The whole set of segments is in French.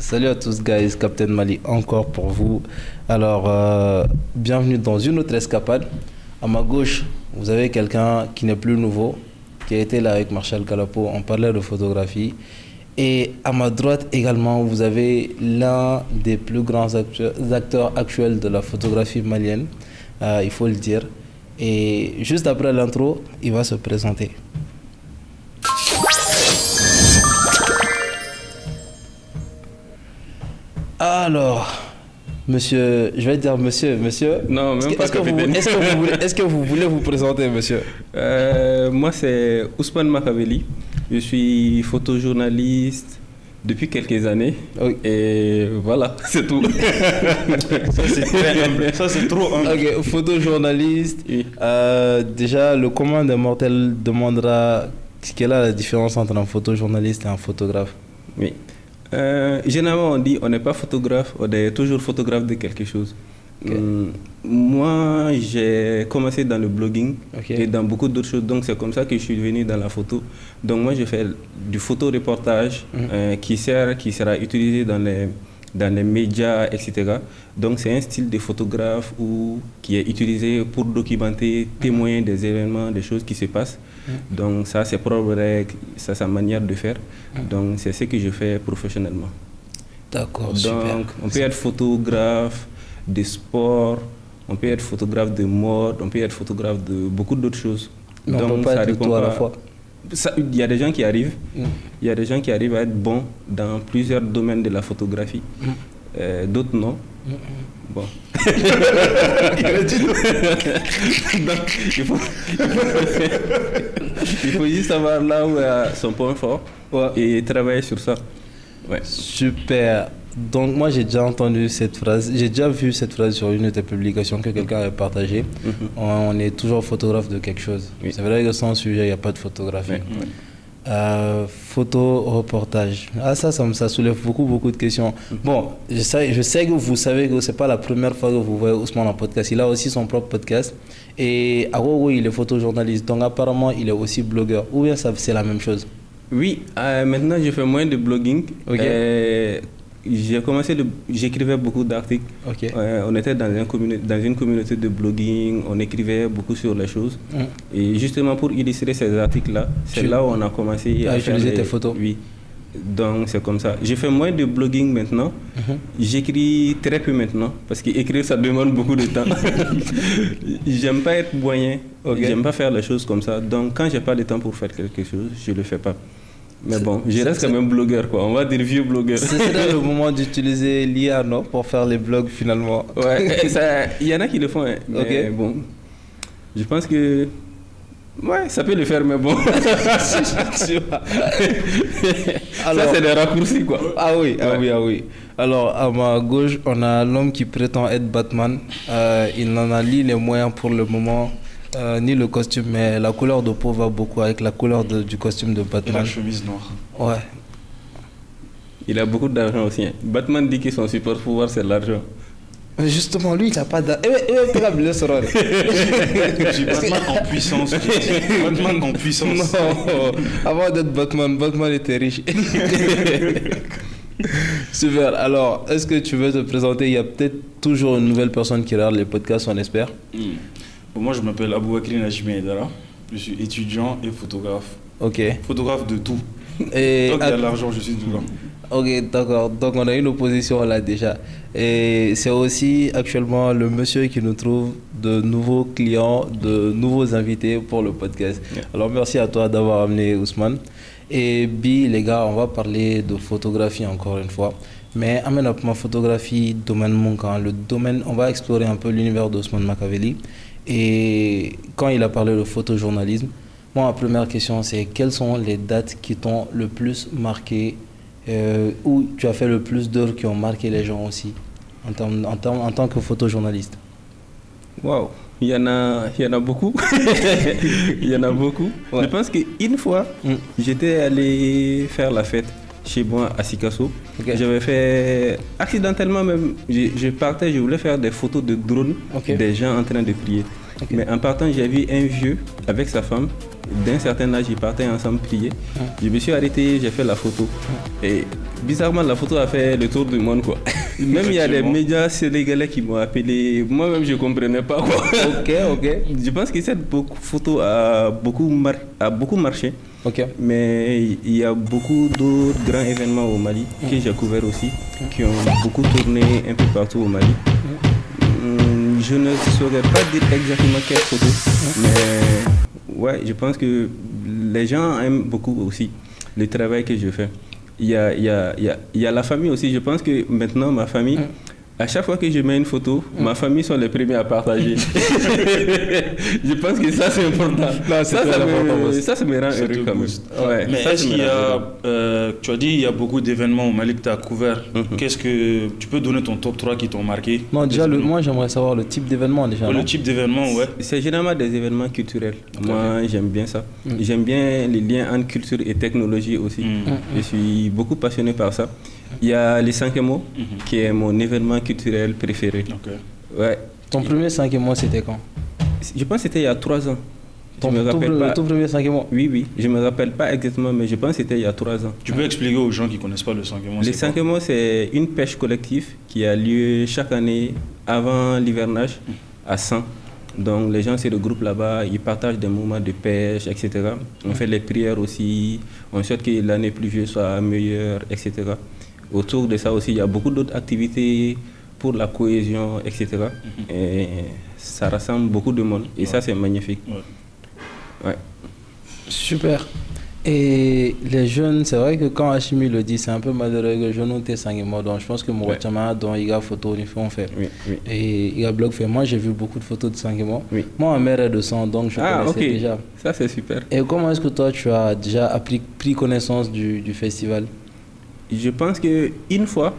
Salut à tous guys, Captain Mali encore pour vous. Alors, bienvenue dans une autre escapade. À ma gauche, vous avez quelqu'un qui n'est plus nouveau, qui a été là avec Marshall Kalapo, on parlait de photographie. Et à ma droite également, vous avez l'un des plus grands acteurs actuels de la photographie malienne, il faut le dire. Et juste après l'intro, il va se présenter. Alors, monsieur, je vais dire monsieur. Non, même pas capitaine. Est-ce que vous voulez vous présenter, monsieur? Moi, c'est Ousmane Makaveli. Je suis photojournaliste depuis quelques années. Oui. Et voilà, c'est tout. Ça, c'est très humble. Ça, c'est trop humble. Ok, photojournaliste. Oui. Déjà, le commun des mortels demandera quelle est la différence entre un photojournaliste et un photographe. Oui. Généralement, on dit on n'est pas photographe, on est toujours photographe de quelque chose. Okay. Moi, j'ai commencé dans le blogging Okay. et dans beaucoup d'autres choses. Donc, c'est comme ça que je suis venu dans la photo. Donc, moi, je fais du photoreportage qui sera utilisé dans les médias, etc. Donc, c'est un style de photographe qui est utilisé pour documenter, témoigner des événements, des choses qui se passent. Donc, ça, c'est propre, ça, sa manière de faire. Donc, c'est ce que je fais professionnellement. D'accord, super. Donc, on peut être photographe de sport, on peut être photographe de mode, on peut être photographe de beaucoup d'autres choses. Mais donc, on peut pas ça être répond tout à la pas. fois. Il y a des gens qui arrivent. Il y a des gens qui arrivent à être bons dans plusieurs domaines de la photographie. D'autres non. Bon. Donc, il faut juste savoir là où est son point fort et travailler sur ça. Ouais. Super. Donc moi j'ai déjà entendu cette phrase, j'ai déjà vu cette phrase sur une de tes publications que quelqu'un avait partagée. On est toujours photographe de quelque chose. Oui. C'est vrai que sans sujet, il n'y a pas de photographie. Photo, reportage. Ah ça soulève beaucoup de questions. Bon, je sais que vous savez que c'est pas la première fois que vous voyez Ousmane en podcast. Il a aussi son propre podcast. Et à Gogo, il est photojournaliste. Donc apparemment, il est aussi blogueur. Ou bien ça, c'est la même chose? Oui, maintenant je fais moins de blogging. Ok. J'écrivais beaucoup d'articles. Ok. On était dans une communauté de blogging, on écrivait beaucoup sur les choses. Et justement pour illustrer ces articles-là, c'est là où on a commencé à utiliser tes photos. Oui. Donc c'est comme ça. Je fais moins de blogging maintenant. J'écris très peu maintenant parce qu'écrire ça demande beaucoup de temps. J'aime pas être moyen. Okay. J'aime pas faire les choses comme ça. Donc quand j'ai pas le temps pour faire quelque chose, je le fais pas. Mais bon, je reste quand même blogueur, quoi. On va dire vieux blogueur. C'est le moment d'utiliser l'IA, non, pour faire les blogs finalement. Ouais, il y en a qui le font, hein, mais okay. Bon, je pense que ouais, ça peut le faire, mais bon. Alors, ça, c'est des raccourcis, quoi. Ah oui. Alors, à ma gauche, on a l'homme qui prétend être Batman. Il n'en a ni les moyens pour le moment. Ni le costume, mais la couleur de peau va beaucoup avec la couleur du costume de Batman. Et la chemise noire. Ouais. Il a beaucoup d'argent aussi. Hein. Batman dit que son super pouvoir, c'est l'argent. Mais justement, lui, il n'a pas d'argent. Je suis Batman en puissance. Batman en puissance. Non, avant d'être Batman était riche. Super. Alors, est-ce que tu veux te présenter? Il y a peut-être toujours une nouvelle personne qui regarde les podcasts, on espère. Bon, moi, je m'appelle Aboubakri Najmi Aidara. Je suis étudiant et photographe. Ok. Photographe de tout. Et tant qu'il y a de l'argent, je suis dedans. Ok, d'accord. Donc, on a une opposition là déjà. Et c'est aussi actuellement le monsieur qui nous trouve de nouveaux clients, de nouveaux invités pour le podcast. Yeah. Alors, merci à toi d'avoir amené Ousmane. Et Bi, les gars, on va parler de photographie encore une fois. Mais amène up ma photographie, domaine Monkan, le domaine, on va explorer un peu l'univers d'Ousmane Makaveli. Et quand il a parlé de photojournalisme, moi, ma première question, c'est quelles sont les dates qui t'ont le plus marqué, où tu as fait le plus d'œuvres qui ont marqué les gens aussi, en tant que photojournaliste? Waouh, il y en a beaucoup. Il y en a beaucoup. Ouais. Je pense qu'une fois, j'étais allé faire la fête chez moi à Sikasso. Okay. J'avais fait accidentellement même, je voulais faire des photos de drone des gens en train de prier. Okay. Mais en partant, j'ai vu un vieux avec sa femme d'un certain âge, ils partaient ensemble prier. Je me suis arrêté, j'ai fait la photo. Et bizarrement, la photo a fait le tour du monde, quoi. Même il y a des médias sénégalais qui m'ont appelé. Moi-même, je ne comprenais pas, quoi. Ok. Je pense que cette photo a beaucoup marché. Ok. Mais il y a beaucoup d'autres grands événements au Mali que j'ai couverts aussi, qui ont beaucoup tourné un peu partout au Mali. Je ne saurais pas dire exactement quelle photo, mais ouais, je pense que les gens aiment beaucoup aussi le travail que je fais. Il y a la famille aussi. Je pense que maintenant, ma famille, à chaque fois que je mets une photo, ma famille sont les premiers à partager. Je pense que ça, c'est important. Non, ça me rend heureux quand même. Ouais, mais est-ce qu'il y a, tu as dit, il y a beaucoup d'événements au Mali que tu as couverts. Qu'est-ce que tu peux donner ton top 3 qui t'ont marqué? Non, déjà, moi, j'aimerais savoir le type d'événement déjà. Le type d'événement, ouais. C'est généralement des événements culturels. Moi, j'aime bien ça. J'aime bien les liens entre culture et technologie aussi. Je suis beaucoup passionné par ça. Il y a les 5 mots, qui est mon événement culturel préféré. Ouais. Ton premier 5 mois, c'était quand? Je pense que c'était il y a 3 ans. Le tout premier 5 mois? Oui. Je ne me rappelle pas exactement, mais je pense que c'était il y a 3 ans. Tu peux expliquer aux gens qui ne connaissent pas le 5 mois? Les 5 mois, c'est une pêche collective qui a lieu chaque année avant l'hivernage à 100. Donc les gens se regroupent là-bas, ils partagent des moments de pêche, etc. On fait les prières aussi, on souhaite que l'année pluvieuse soit meilleure, etc. Autour de ça aussi, il y a beaucoup d'autres activités pour la cohésion, etc. Et ça rassemble beaucoup de monde. Et ça, c'est magnifique. Ouais. Super. Et les jeunes, c'est vrai que quand Hachimi le dit, c'est un peu malheureux que je note 5 mois. Donc je pense que mon chama, dont il y a photo, on fait. Et il y a blog fait. Moi, j'ai vu beaucoup de photos de 5 mois. Moi, ma mère est de 100, donc je connaissais déjà. Ça, c'est super. Et comment est-ce que toi, tu as déjà pris connaissance du festival? Je pense qu'une fois,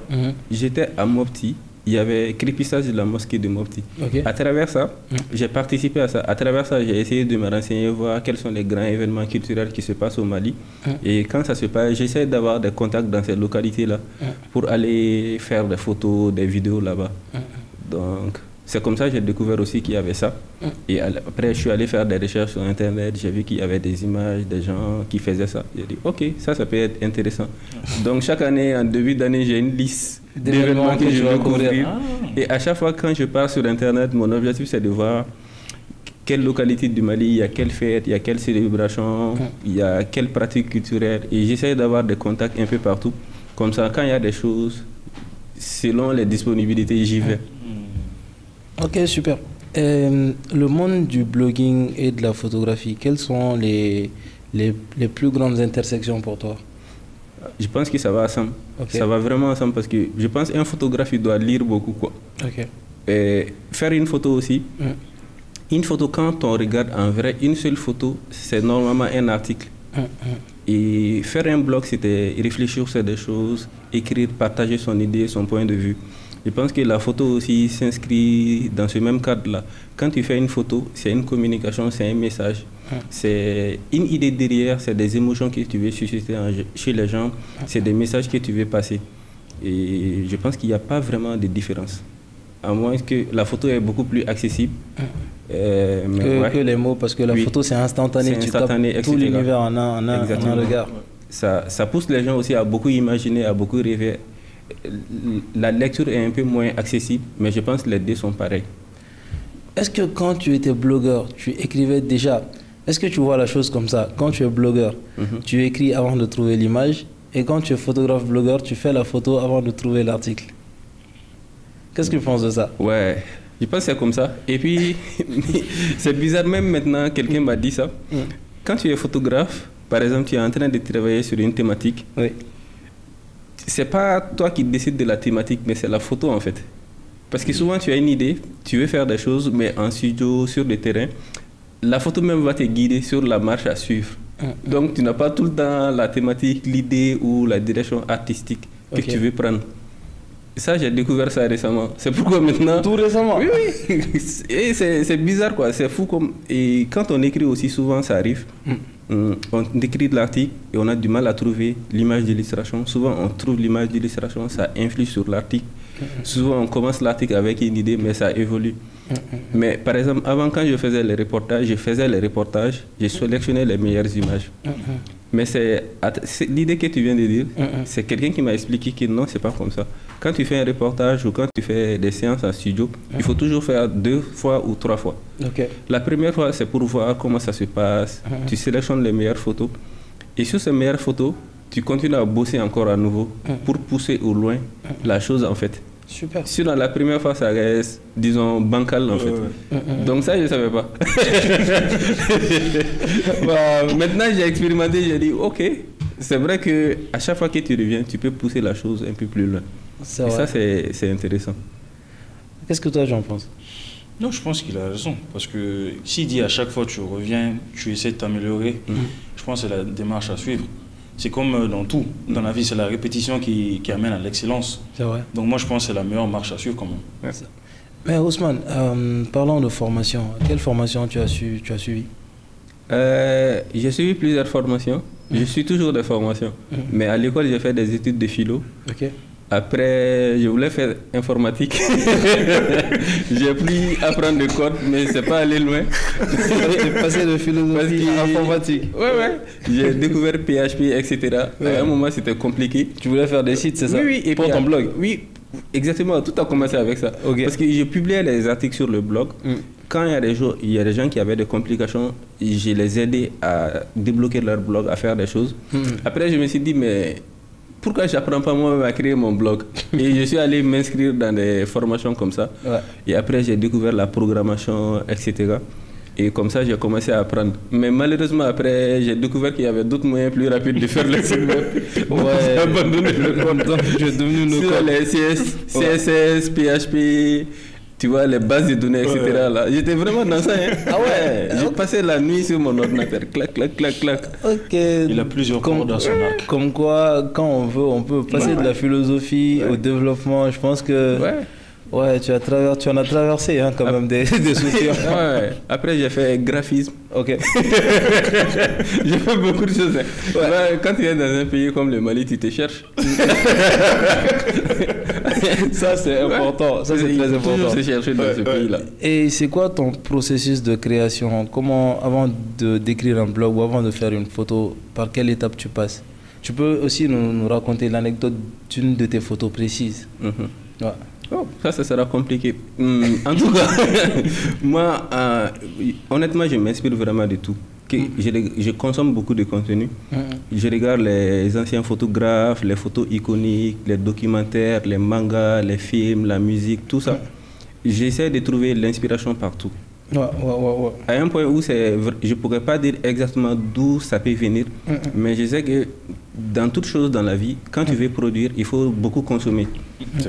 j'étais à Mopti. Il y avait crépissage de la mosquée de Mopti. À travers ça, j'ai participé à ça. À travers ça, j'ai essayé de me renseigner, voir quels sont les grands événements culturels qui se passent au Mali. Et quand ça se passe, j'essaie d'avoir des contacts dans ces localités-là pour aller faire des photos, des vidéos là-bas. Donc, c'est comme ça que j'ai découvert aussi qu'il y avait ça. Et après, je suis allé faire des recherches sur Internet. J'ai vu qu'il y avait des images, des gens qui faisaient ça. J'ai dit, ok, ça peut être intéressant. Donc, chaque année, en début d'année, j'ai une liste d'événements que je veux couvrir. Et à chaque fois, quand je pars sur Internet, mon objectif, c'est de voir quelle localité du Mali, il y a quelle fête, il y a quelle célébration, il y a quelle pratique culturelle. Et j'essaie d'avoir des contacts un peu partout. Comme ça, quand il y a des choses, selon les disponibilités, j'y vais. Ok, super. Le monde du blogging et de la photographie, quelles sont les plus grandes intersections pour toi? Je pense que ça va ensemble. Ça va vraiment ensemble parce que je pense qu'un photographe, il doit lire beaucoup, quoi. Et faire une photo aussi. Une photo, quand on regarde en vrai, une seule photo, c'est normalement un article. Et faire un blog, c'était réfléchir sur des choses, écrire, partager son idée, son point de vue. Je pense que la photo aussi s'inscrit dans ce même cadre-là. Quand tu fais une photo, c'est une communication, c'est un message. C'est une idée derrière, c'est des émotions que tu veux susciter chez les gens, c'est des messages que tu veux passer. Et je pense qu'il n'y a pas vraiment de différence. À moins que la photo est beaucoup plus accessible. Que les mots, parce que la photo c'est instantané, tu captes tout l'univers en un regard. Ça pousse les gens aussi à beaucoup imaginer, à beaucoup rêver. La lecture est un peu moins accessible, mais je pense que les deux sont pareils. Est-ce que quand tu étais blogueur, tu écrivais déjà? Est-ce que tu vois la chose comme ça? Quand tu es blogueur, tu écris avant de trouver l'image, et quand tu es photographe blogueur, tu fais la photo avant de trouver l'article. Qu'est-ce que tu penses de ça? Ouais, je pense que c'est comme ça. Et puis, c'est bizarre, même maintenant, quelqu'un m'a dit ça. Quand tu es photographe, par exemple, tu es en train de travailler sur une thématique. C'est pas toi qui décides de la thématique, mais c'est la photo en fait. Parce que souvent tu as une idée, tu veux faire des choses, mais en studio, sur le terrain, la photo même va te guider sur la marche à suivre. Donc tu n'as pas tout le temps la thématique, l'idée ou la direction artistique que tu veux prendre. Ça, j'ai découvert ça récemment. C'est pourquoi maintenant... Tout récemment? Oui. Et c'est bizarre quoi, c'est fou comme... Et quand on écrit aussi, souvent ça arrive. On écrit de l'article et on a du mal à trouver l'image d'illustration. Souvent, on trouve l'image d'illustration, ça influe sur l'article. Souvent, on commence l'article avec une idée, mais ça évolue. Mais par exemple, avant, quand je faisais les reportages, je sélectionnais les meilleures images. Mais c'est l'idée que tu viens de dire, c'est quelqu'un qui m'a expliqué que non, c'est pas comme ça. Quand tu fais un reportage ou quand tu fais des séances en studio, il faut toujours faire 2 fois ou 3 fois. La première fois, c'est pour voir comment ça se passe. Tu sélectionnes les meilleures photos. Et sur ces meilleures photos, tu continues à bosser encore à nouveau pour pousser au loin la chose en fait. Super. Sinon, la première fois, ça reste, disons, bancal en fait. Donc ça, je ne savais pas. Maintenant, j'ai expérimenté, j'ai dit, ok, c'est vrai qu'à chaque fois que tu reviens, tu peux pousser la chose un peu plus loin. Et ça, c'est intéressant. Qu'est-ce que toi, j'en pense? Non, je pense qu'il a raison. Parce que s'il dit à chaque fois tu reviens, tu essaies de t'améliorer, je pense que c'est la démarche à suivre. C'est comme dans tout. Dans la vie, c'est la répétition qui amène à l'excellence. C'est vrai. Donc moi, je pense que c'est la meilleure marche à suivre quand même. Mais Ousmane, parlons de formation. Quelle formation tu as suivi? J'ai suivi plusieurs formations. Je suis toujours des formations. Mais à l'école, j'ai fait des études de philo. Après, je voulais faire informatique. J'ai pu apprendre le code, mais c'est pas allé loin. Tu es passé de philosophie à informatique. Ouais. J'ai découvert PHP, etc. À un moment, c'était compliqué. Tu voulais faire des sites, c'est ça? Oui. Et pour ton blog? Oui, exactement. Tout a commencé avec ça. Parce que je publiais les articles sur le blog. Quand il y a des gens qui avaient des complications, je les aidais à débloquer leur blog, à faire des choses. Après, je me suis dit, mais pourquoi je n'apprends pas moi-même à créer mon blog? Et je suis allé m'inscrire dans des formations comme ça. Et après, j'ai découvert la programmation, etc. Et comme ça, j'ai commencé à apprendre. Mais malheureusement, après, j'ai découvert qu'il y avait d'autres moyens plus rapides de faire le site web. J'ai abandonné le code. Donc, je suis devenu sur les CSS, PHP, tu vois, les bases de données, etc. Là. J'étais vraiment dans ça. J'ai passé la nuit sur mon ordinateur. Clac, clac, clac, clac. Il a plusieurs cordes dans son arc. Comme quoi, quand on veut, on peut passer de la philosophie au développement. Je pense que... tu en as traversé quand même des soucis. Après, j'ai fait graphisme. J'ai fait beaucoup de choses. Quand tu es dans un pays comme le Mali, tu te cherches. Ça, c'est important. Ça, c'est très important. Toujours se chercher dans ce pays-là. Et c'est quoi ton processus de création? Comment, avant d'écrire un blog ou avant de faire une photo, par quelle étape tu passes? Tu peux aussi nous raconter l'anecdote d'une de tes photos précises. Ça sera compliqué. En tout cas, moi, honnêtement, je m'inspire vraiment de tout. Je consomme beaucoup de contenu. Je regarde les anciens photographes, les photos iconiques, les documentaires, les mangas, les films, la musique, tout ça. J'essaie de trouver l'inspiration partout. À un point où je ne pourrais pas dire exactement d'où ça peut venir, mais je sais que dans toute chose dans la vie, quand tu veux produire, il faut beaucoup consommer.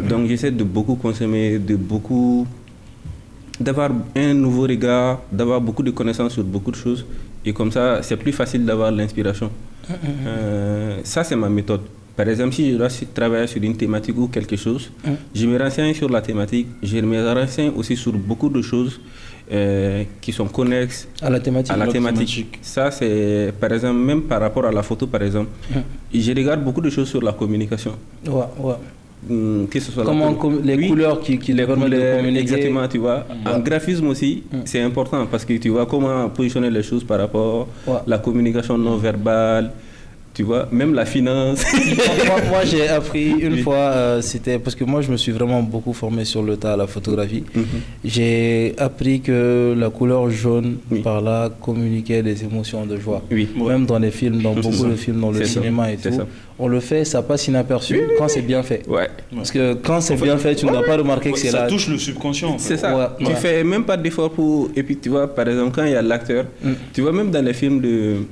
Donc j'essaie de beaucoup consommer, d'avoir un nouveau regard, d'avoir beaucoup de connaissances sur beaucoup de choses. Et comme ça, c'est plus facile d'avoir l'inspiration. Ça, c'est ma méthode. Par exemple, si je dois travailler sur une thématique ou quelque chose, je me renseigne sur la thématique, je me renseigne aussi sur beaucoup de choses qui sont connexes à la thématique. Ça, c'est, par exemple, même par rapport à la photo, par exemple, je regarde beaucoup de choses sur la communication. Que ce soit les couleurs qui les permettent de communiquer. Exactement, tu vois. En graphisme aussi, c'est important parce que tu vois comment positionner les choses par rapport à la communication non verbale. Tu vois, même la finance. moi j'ai appris une fois, c'était parce que moi je me suis vraiment beaucoup formé sur le tas à la photographie. J'ai appris que la couleur jaune par là communiquait des émotions de joie. Même dans les films, dans beaucoup de films, dans le cinéma et tout. On le fait, ça passe inaperçu quand c'est bien fait. Parce que quand c'est bien fait, tu ne dois pas remarquer que c'est là. Ça touche le subconscient. C'est ça. Tu fais même pas d'effort pour. Et puis tu vois, par exemple, quand il y a l'acteur, tu vois, même dans les films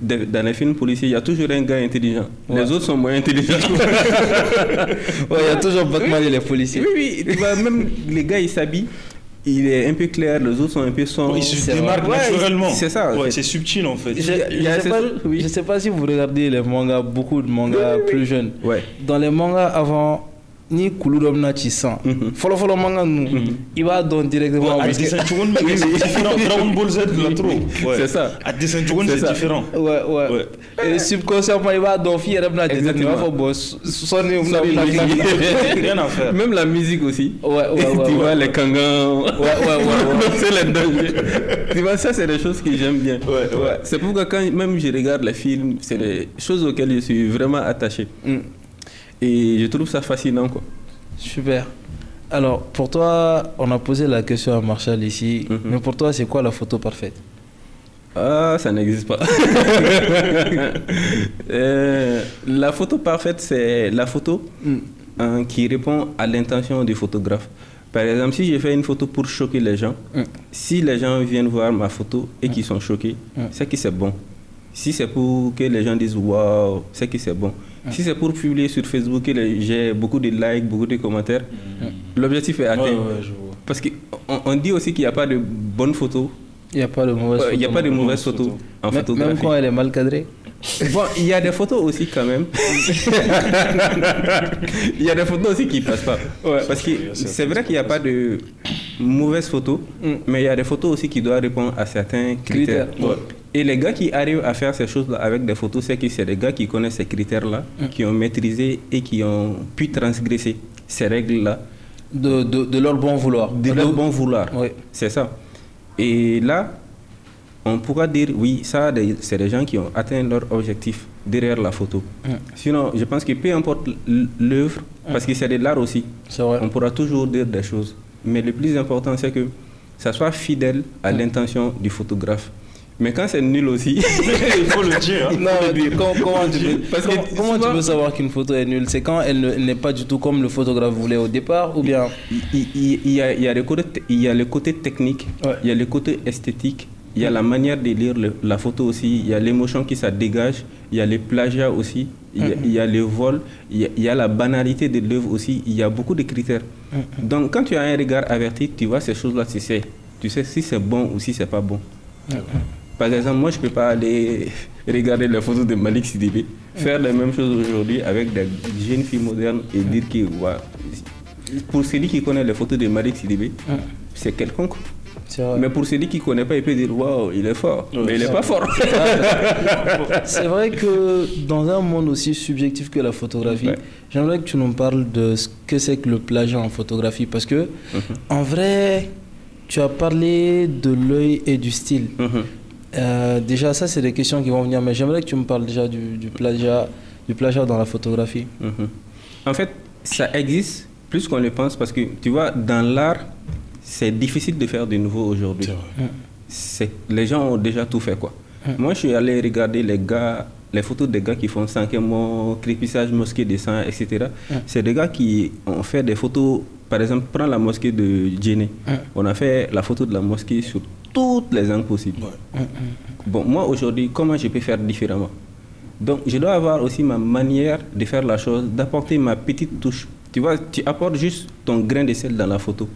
dans les films policiers, il y a toujours un gars intelligent. Les autres sont moins intelligents. Il y a toujours Batman et les policiers. Oui, tu vois, même les gars, ils s'habillent. Il est un peu clair, les autres sont un peu sombres. Il se démarque naturellement. C'est ça. C'est subtil en fait. Je ne sais pas si vous regardez les mangas, beaucoup de mangas plus jeunes. Dans les mangas avant, ni kulu dɔ bɛna ci san fɔlɔfɔlɔ mankan ninnu i b'a dɔn directement à dessin cogo ni bɛ c'est différent Dragon Ball Z la trop c'est ça à dessin cogo c'est différent ouais et subconsciemment i b'a dɔn f'i yɛrɛ bɛna dessin i b'a fɔ bon sɔnni o bɛna rien à faire même la musique aussi ouais tu vois les kangans ouais c'est les dangers tu vois ça c'est des choses que j'aime bien ouais c'est pourquoi quand même je regarde les films c'est des choses auxquelles je suis vraiment attaché et je trouve ça fascinant quoi. Super. Alors pour toi on a posé la question à Marshall ici mais pour toi c'est quoi la photo parfaite? Ah, ça n'existe pas. La photo parfaite c'est la photo qui répond à l'intention du photographe. Par exemple, si j'ai fait une photo pour choquer les gens, si les gens viennent voir ma photo et qu'ils sont choqués, c'est que c'est bon. Si c'est pour que les gens disent waouh, c'est que c'est bon. Si c'est pour publier sur Facebook et j'ai beaucoup de likes, beaucoup de commentaires, l'objectif est atteint. Ouais, je vois. Parce qu'on dit aussi qu'il n'y a pas de bonnes photos. Il n'y a pas de mauvaises photos. Il n'y a pas de mauvaises photos en photographie. Même quand elle est mal cadrée. Bon, il y a des photos aussi quand même. Il y a des photos aussi qui ne passent pas. Ouais, parce que c'est vrai qu'il n'y a pas de mauvaises photos, mais il y a des photos aussi qui doivent répondre à certains critères. Ouais. Et les gars qui arrivent à faire ces choses-là avec des photos, c'est que c'est des gars qui connaissent ces critères-là, qui ont maîtrisé et qui ont pu transgresser ces règles-là. De leur bon vouloir. De leur bon vouloir, oui. C'est ça. Et là, on pourra dire, oui, ça, c'est des gens qui ont atteint leur objectif derrière la photo. Sinon, je pense que peu importe l'œuvre, parce que c'est de l'art aussi, on pourra toujours dire des choses. Mais le plus important, c'est que ça soit fidèle à l'intention du photographe. Mais quand c'est nul aussi, il faut le dire. Hein. Non, comment tu peux savoir qu'une photo est nulle? C'est quand elle n'est pas du tout comme le photographe voulait au départ ou bien il y a le côté technique, il y a le côté esthétique, il y a la manière de lire la photo aussi, il y a l'émotion qui ça dégage, il y a le plagiat aussi, il y a le vol, il y a la banalité de l'œuvre aussi, il y a beaucoup de critères. Donc quand tu as un regard averti, tu vois ces choses-là, tu sais si c'est bon ou si c'est pas bon. Par exemple, moi je ne peux pas aller regarder les photos de Malik Sidibé, faire les mêmes choses aujourd'hui avec des jeunes filles modernes et dire que pour celui qui connaît les photos de Malik Sidibé, c'est quelconque. Mais pour celui qui ne connaît pas, il peut dire waouh, il est fort, mais il n'est pas fort. C'est vrai que dans un monde aussi subjectif que la photographie, j'aimerais que tu nous parles de ce que c'est que le plagiat en photographie, parce que en vrai, tu as parlé de l'œil et du style. Déjà, ça, c'est des questions qui vont venir, mais j'aimerais que tu me parles déjà du plagiat dans la photographie. En fait, ça existe plus qu'on le pense, parce que tu vois, dans l'art, c'est difficile de faire de nouveau aujourd'hui. Les gens ont déjà tout fait, quoi. Moi, je suis allé regarder les photos des gars qui font 5e mois, crépissage, mosquée de sang, etc. C'est des gars qui ont fait des photos. Par exemple, prends la mosquée de Djenné. On a fait la photo de la mosquée sur toutes les angles possibles. Bon, moi aujourd'hui, comment je peux faire différemment? Donc, je dois avoir aussi ma manière de faire la chose, d'apporter ma petite touche. Tu vois, tu apportes juste ton grain de sel dans la photo.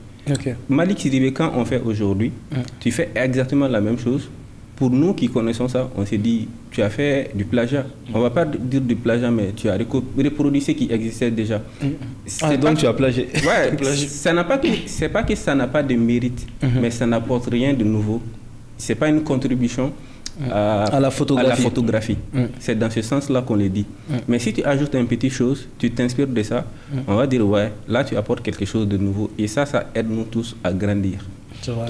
Malik Sidibé, quand on fait aujourd'hui, tu fais exactement la même chose. Pour nous qui connaissons ça, on s'est dit, tu as fait du plagiat. On ne va pas dire du plagiat, mais tu as reproduit ce qui existait déjà. Donc tu as plagié. Ouais, c'est pas que ça n'a pas de mérite, mais ça n'apporte rien de nouveau. Ce n'est pas une contribution à la photographie. C'est dans ce sens-là qu'on le dit. Mais si tu ajoutes une petite chose, tu t'inspires de ça, on va dire, ouais, là tu apportes quelque chose de nouveau. Et ça aide nous tous à grandir.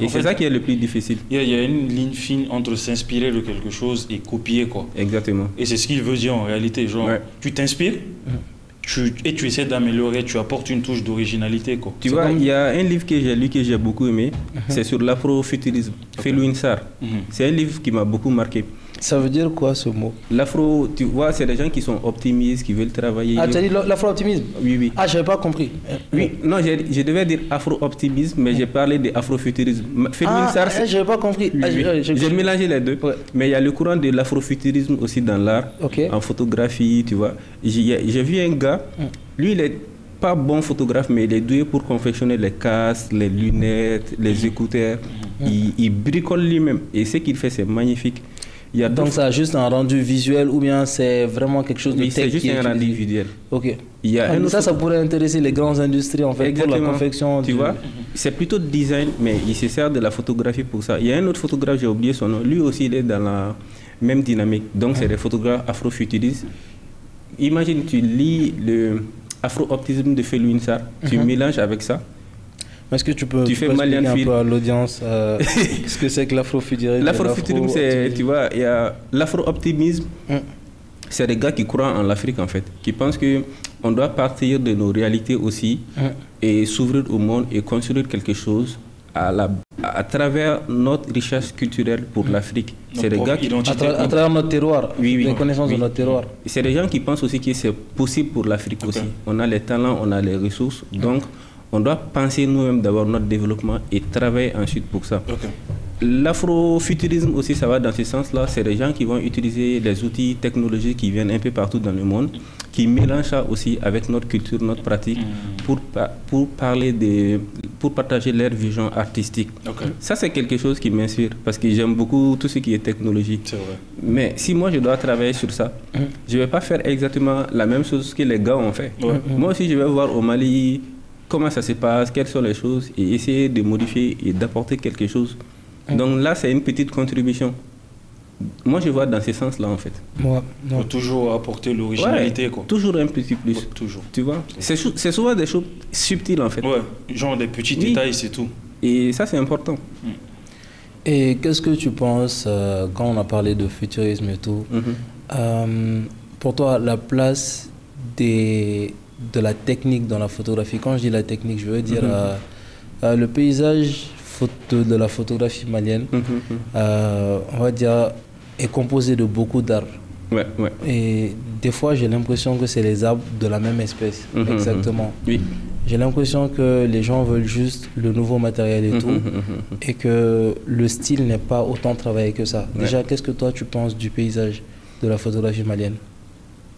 Et c'est ça qui est le plus difficile. Il y a une ligne fine entre s'inspirer de quelque chose et copier, quoi. Exactement. Et c'est ce qu'il veut dire en réalité. Genre, tu t'inspires et tu essaies d'améliorer, tu apportes une touche d'originalité, quoi. Tu vois, il y a un livre que j'ai lu, que j'ai beaucoup aimé, c'est sur l'afrofuturisme, Felwine Sarr. C'est un livre qui m'a beaucoup marqué. Ça veut dire quoi ce mot? L'afro, tu vois, c'est des gens qui sont optimistes, qui veulent travailler. Ah, tu as dit l'afro-optimisme? Oui. Ah, je n'avais pas compris. Oui, non, je devais dire afro-optimisme, mais j'ai parlé d'afrofuturisme. Je n'avais pas compris. J'ai mélangé les deux. Mais il y a le courant de l'afrofuturisme aussi dans l'art, en photographie, tu vois. J'ai vu un gars, lui, il est pas bon photographe, mais il est doué pour confectionner les casques, les lunettes, les écouteurs. Il bricole lui-même. Et ce qu'il fait, c'est magnifique. Donc ça a juste un rendu visuel ou bien c'est vraiment quelque chose de oui, tech? C'est juste un rendu visuel. Ok. Ça pourrait intéresser les grandes industries en fait. Exactement. Pour la confection. Tu vois, c'est plutôt design, mais il se sert de la photographie pour ça. Il y a un autre photographe, j'ai oublié son nom. Lui aussi, il est dans la même dynamique. Donc c'est des photographes afrofuturistes. Imagine, tu lis le afro-optimisme de Felwine Sarr, tu mélanges avec ça. Est-ce que tu peux expliquer un peu à l'audience ce que c'est que l'afrofuturisme? L'afrofuturisme, c'est, tu vois, il y a l'afro-optimisme, c'est des gars qui croient en l'Afrique en fait, qui pensent qu'on doit partir de nos réalités aussi et s'ouvrir au monde et construire quelque chose à travers notre richesse culturelle pour l'Afrique. C'est des gars qui à travers notre terroir, les connaissances de notre terroir. C'est des gens qui pensent aussi que c'est possible pour l'Afrique aussi. On a les talents, on a les ressources, donc on doit penser nous-mêmes d'avoir notre développement et travailler ensuite pour ça. L'afrofuturisme aussi, ça va dans ce sens-là. C'est des gens qui vont utiliser les outils technologiques qui viennent un peu partout dans le monde, qui mélangent ça aussi avec notre culture, notre pratique, pour partager leur vision artistique. Ça, c'est quelque chose qui m'inspire, parce que j'aime beaucoup tout ce qui est technologie. C'est vrai. Mais si moi, je dois travailler sur ça, je ne vais pas faire exactement la même chose que les gars ont fait. Moi aussi, je vais voir au Mali comment ça se passe, quelles sont les choses, et essayer de modifier et d'apporter quelque chose. Donc là, c'est une petite contribution. Moi, je vois dans ce sens-là, en fait. Faut toujours apporter l'originalité, quoi. Toujours un petit plus. Toujours. Tu vois, c'est souvent des choses subtiles, en fait. Ouais, genre des petits détails, c'est tout. Et ça, c'est important. Et qu'est-ce que tu penses, quand on a parlé de futurisme et tout, pour toi, la place de la technique dans la photographie? Quand je dis la technique, je veux dire le paysage de la photographie malienne, on va dire, est composé de beaucoup d'arbres. Et des fois, j'ai l'impression que c'est les arbres de la même espèce. Exactement. Oui. J'ai l'impression que les gens veulent juste le nouveau matériel et tout, et que le style n'est pas autant travaillé que ça. Déjà, qu'est-ce que toi, tu penses du paysage de la photographie malienne?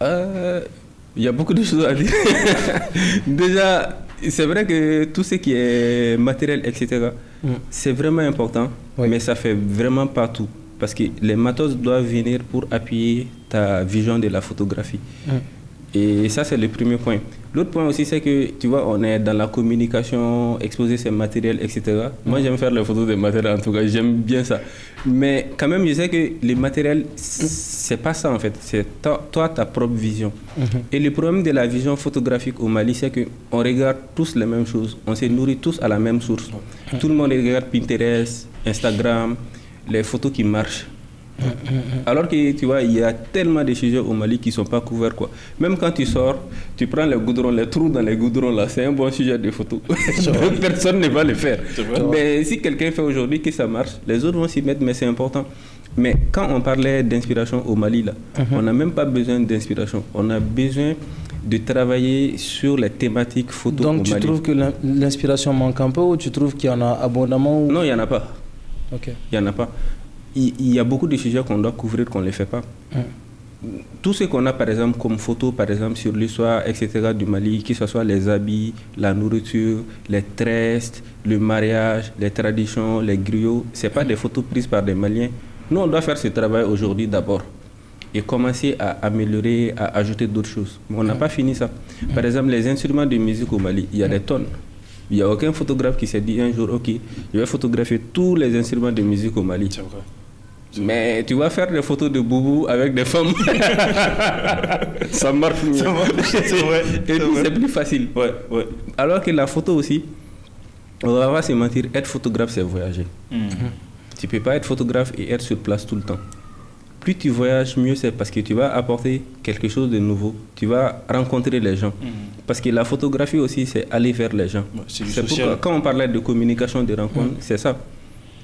Il y a beaucoup de choses à dire. Déjà, c'est vrai que tout ce qui est matériel, etc., c'est vraiment important, mais ça fait vraiment pas tout. Parce que les matos doivent venir pour appuyer ta vision de la photographie. Et ça, c'est le premier point. L'autre point aussi, c'est que, tu vois, on est dans la communication, exposer ses matériels, etc. Moi, j'aime faire les photos des matériels, en tout cas, j'aime bien ça. Mais quand même, je sais que les matériels, c'est pas ça, en fait. C'est toi, ta propre vision. Et le problème de la vision photographique au Mali, c'est qu'on regarde tous les mêmes choses. On se nourrit tous à la même source. Tout le monde regarde Pinterest, Instagram, les photos qui marchent. Alors que tu vois, il y a tellement de sujets au Mali qui ne sont pas couverts, quoi. Même quand tu sors, tu prends les goudrons, les trous dans les goudrons là, c'est un bon sujet de photo. Personne ne va le faire. Mais si quelqu'un fait aujourd'hui que ça marche, les autres vont s'y mettre, mais c'est important. Mais quand on parlait d'inspiration au Mali là, on n'a même pas besoin d'inspiration. On a besoin de travailler sur les thématiques photo au Mali. Donc tu trouves que l'inspiration manque un peu, ou tu trouves qu'il y en a abondamment ou... Non, il n'y en a pas. Il n'y en a pas. Il y a beaucoup de sujets qu'on doit couvrir qu'on ne les fait pas. Tout ce qu'on a par exemple comme photos par exemple sur l'histoire etc. du Mali, que ce soit les habits, la nourriture, les tresses, le mariage, les traditions, les griots, ce n'est pas des photos prises par des Maliens. Nous on doit faire ce travail aujourd'hui d'abord et commencer à améliorer, à ajouter d'autres choses. Mais on n'a pas fini ça. Par exemple les instruments de musique au Mali, il y a des tonnes. Il n'y a aucun photographe qui s'est dit un jour, ok, je vais photographier tous les instruments de musique au Mali. C'est vrai. Mais tu vas faire des photos de boubou avec des femmes. Ça marche mieux. C'est vrai. Et puis c'est plus facile. Alors que la photo aussi, on va pas se mentir, être photographe c'est voyager. Tu ne peux pas être photographe et être sur place tout le temps. Plus tu voyages, mieux c'est, parce que tu vas apporter quelque chose de nouveau. Tu vas rencontrer les gens. Parce que la photographie aussi, c'est aller vers les gens. C'est pourquoi, quand on parlait de communication, de rencontre, c'est ça.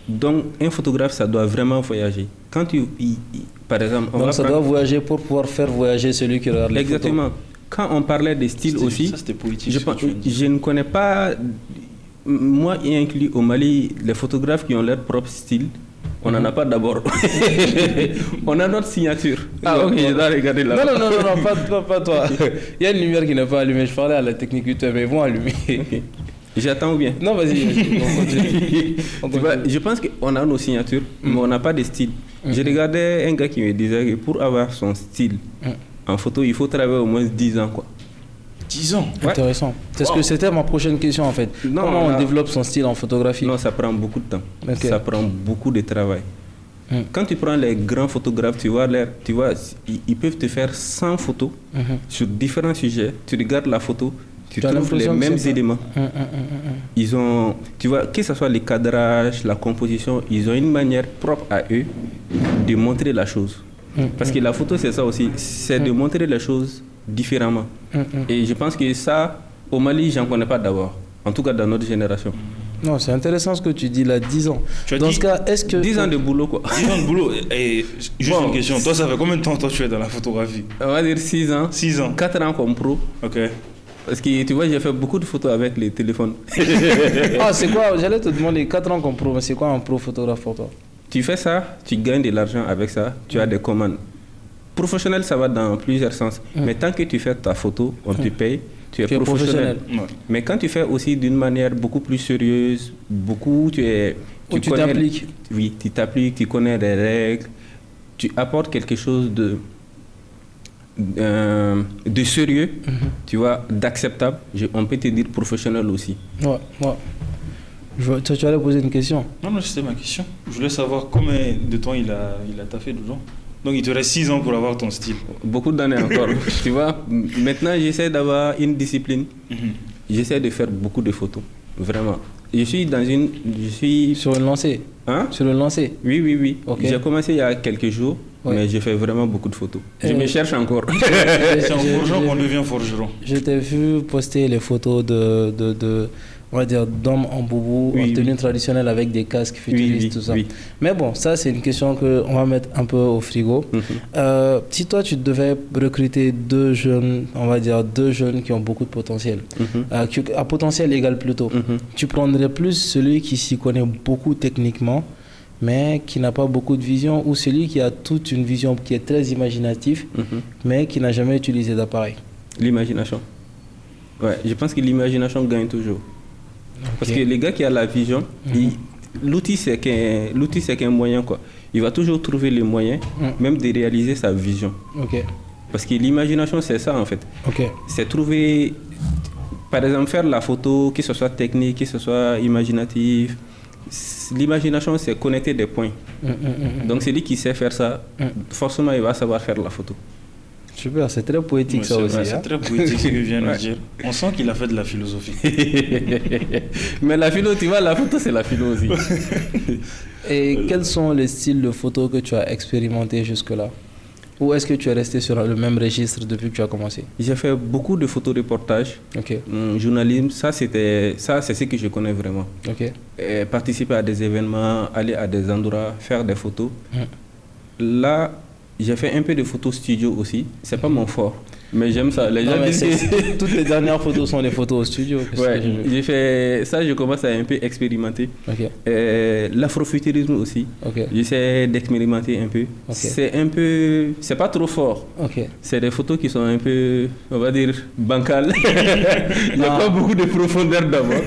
Donc, un photographe, ça doit vraiment voyager. Quand par exemple... Donc, ça doit voyager pour pouvoir faire voyager celui qui regarde les photos. Exactement. Quand on parlait des styles aussi, ça, c'était politique, je ne connais pas, moi y inclus au Mali, les photographes qui ont leur propre style. On n'en a pas d'abord. On a notre signature. Ah ok, je dois regarder là. Non, pas toi. Il y a une lumière qui n'est pas allumée. Je parlais à la technique YouTube, mais ils vont allumer. J'attends ou bien? Non, vas-y. On continue. Je pense qu'on a nos signatures, mais on n'a pas de style. Je regardais un gars qui me disait que pour avoir son style en photo, il faut travailler au moins 10 ans, quoi. 10 ans. Ouais. Intéressant. C'est ce que c'était ma prochaine question en fait. Non, comment on développe son style en photographie? Non, ça prend beaucoup de temps. Okay. Ça prend beaucoup de travail. Quand tu prends les grands photographes, tu vois, ils peuvent te faire 100 photos sur différents sujets. Tu regardes la photo, tu trouves les mêmes éléments. Ils ont, tu vois, que ce soit les cadrages, la composition, ils ont une manière propre à eux de montrer la chose. Parce que la photo, c'est ça aussi, c'est de montrer les choses différemment. Et je pense que ça, au Mali, j'en connais pas d'abord. En tout cas, dans notre génération. Non, c'est intéressant ce que tu dis là, 10 ans. Dans ce cas, est-ce que... 10 ans de boulot, quoi. 10 ans de boulot. Et juste une question, toi, ça fait combien de temps toi, tu es dans la photographie? On va dire 6 ans. 6 ans. 4 ans comme pro. Ok. Parce que tu vois, j'ai fait beaucoup de photos avec les téléphones. Ah, c'est quoi? J'allais te demander 4 ans comme pro, mais c'est quoi un pro photographe pour toi? Tu fais ça, tu gagnes de l'argent avec ça, tu as des commandes. Professionnel, ça va dans plusieurs sens. Mais tant que tu fais ta photo, on te paye, tu es professionnel. Mais quand tu fais aussi d'une manière beaucoup plus sérieuse, tu t'appliques. Oui, tu t'appliques, tu connais les règles, tu apportes quelque chose de sérieux, tu vois, d'acceptable. On peut te dire professionnel aussi. Ouais. Tu allais poser une question? Non, c'était ma question. Je voulais savoir combien de temps il a taffé dedans. Donc il te reste 6 ans pour avoir ton style. Beaucoup d'années encore. Tu vois, maintenant j'essaie d'avoir une discipline. J'essaie de faire beaucoup de photos. Vraiment. Je suis sur une lancée. Hein? Sur une lancée? Oui. Okay. J'ai commencé il y a quelques jours, mais j'ai fait vraiment beaucoup de photos. Je me cherche encore. C'est en forgeant qu'on devient forgeron. Je t'ai vu poster les photos on va dire d'hommes en boubou, en tenue traditionnelle avec des casques futuristes, tout ça. Mais bon, ça c'est une question qu'on va mettre un peu au frigo. Si toi tu devais recruter deux jeunes qui ont beaucoup de potentiel, à potentiel égal plutôt, tu prendrais plus celui qui s'y connaît beaucoup techniquement, mais qui n'a pas beaucoup de vision, ou celui qui a toute une vision qui est très imaginative, mais qui n'a jamais utilisé d'appareil? L'imagination. Ouais, je pense que l'imagination gagne toujours. Parce que les gars qui ont la vision, l'outil c'est qu'un moyen, quoi. Il va toujours trouver les moyens, même de réaliser sa vision. Parce que l'imagination c'est ça en fait. C'est trouver, par exemple, faire la photo, que ce soit technique, que ce soit imaginatif. L'imagination c'est connecter des points. Donc celui qui sait faire ça, forcément il va savoir faire la photo. Super, c'est très poétique ça aussi. C'est très poétique ce que vient de dire. On sent qu'il a fait de la philosophie. Mais la philo, tu vois, la photo c'est la philo aussi. Et quels sont les styles de photos que tu as expérimenté jusque-là? Ou est-ce que tu es resté sur le même registre depuis que tu as commencé? J'ai fait beaucoup de photoreportages. Journalisme, ça c'est ce que je connais vraiment. Participer à des événements, aller à des endroits, faire des photos. Là, j'ai fait un peu de photos studio aussi. C'est pas mon fort, mais j'aime ça. Les gens disent toutes les dernières photos sont des photos au studio. Ouais, j'ai fait ça. Je commence à un peu expérimenter. L'afrofuturisme aussi. J'essaie d'expérimenter un peu. C'est pas trop fort. C'est des photos qui sont un peu, on va dire, bancales. Il n'y a pas beaucoup de profondeur d'abord.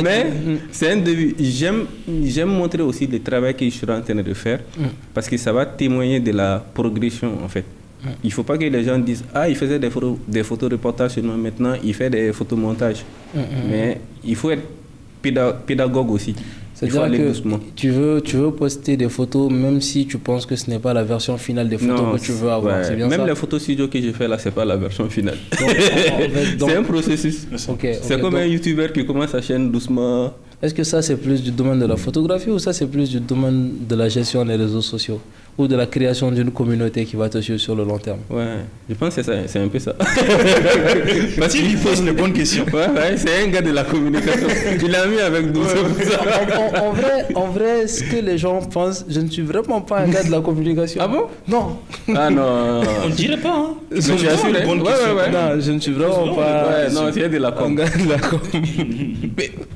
Mais c'est un début. J'aime montrer aussi le travail que je suis en train de faire, parce que ça va témoigner de la progression en fait. Il ne faut pas que les gens disent il faisait des photos reportages seulement, maintenant il fait des photomontages. Mais il faut être pédagogue aussi. C'est-à-dire que tu veux poster des photos même si tu penses que ce n'est pas la version finale des photos que tu veux avoir. C'est bien même ça? Les photos studio que j'ai fait là, c'est pas la version finale. C'est un processus. C'est comme un YouTuber qui commence sa chaîne doucement. Est-ce que ça c'est plus du domaine de la photographie ou ça c'est plus du domaine de la gestion des réseaux sociaux ou de la création d'une communauté qui va te suivre sur le long terme? Ouais, je pense que c'est un peu ça. Parce qu'il pose une bonne question. C'est un gars de la communication. Il l'a mis avec 12. En vrai, ce que les gens pensent, je ne suis vraiment pas un gars de la communication. Ah bon? Non. Ah non. On ne dirait pas, hein. Mais je suis assuré. Non, je ne suis vraiment pas. Non, tu es de la com. Un gars de la com.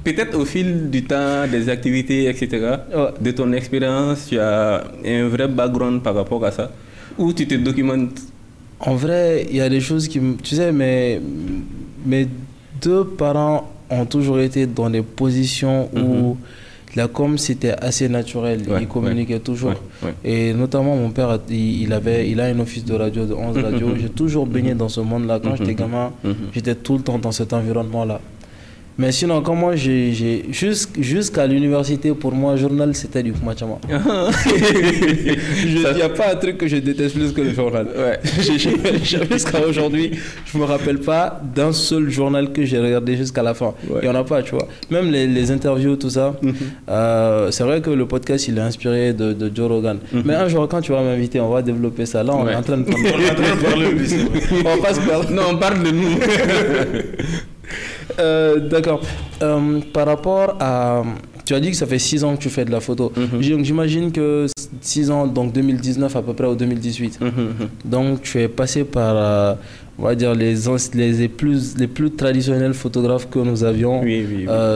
Peut-être au fil du temps, des activités, etc., de ton expérience, tu as un vrai background par rapport à ça, ou tu te documentes? En vrai, il y a des choses qui... Tu sais, mes deux parents ont toujours été dans des positions où la com, c'était assez naturel. Il communiquait toujours. Et notamment, mon père, il a un office de radio, de 11 radios. J'ai toujours baigné dans ce monde-là. Quand j'étais gamin, j'étais tout le temps dans cet environnement-là. Mais sinon, comment jusqu'à l'université, pour moi, journal, c'était du Kumachama. Il n'y a pas un truc que je déteste plus que le journal. Jusqu'à aujourd'hui, je ne me rappelle pas d'un seul journal que j'ai regardé jusqu'à la fin. Il n'y en a pas, tu vois. Même les interviews, tout ça. C'est vrai que le podcast, il est inspiré de Joe Rogan. Mais un jour, quand tu vas m'inviter, on va développer ça. Là, on est en train de parler. On va pas se perdre. Non, on parle de nous. D'accord. Par rapport à... Tu as dit que ça fait 6 ans que tu fais de la photo. J'imagine que 6 ans, donc 2019 à peu près, ou 2018. Donc tu es passé par, on va dire, les plus traditionnels photographes que nous avions.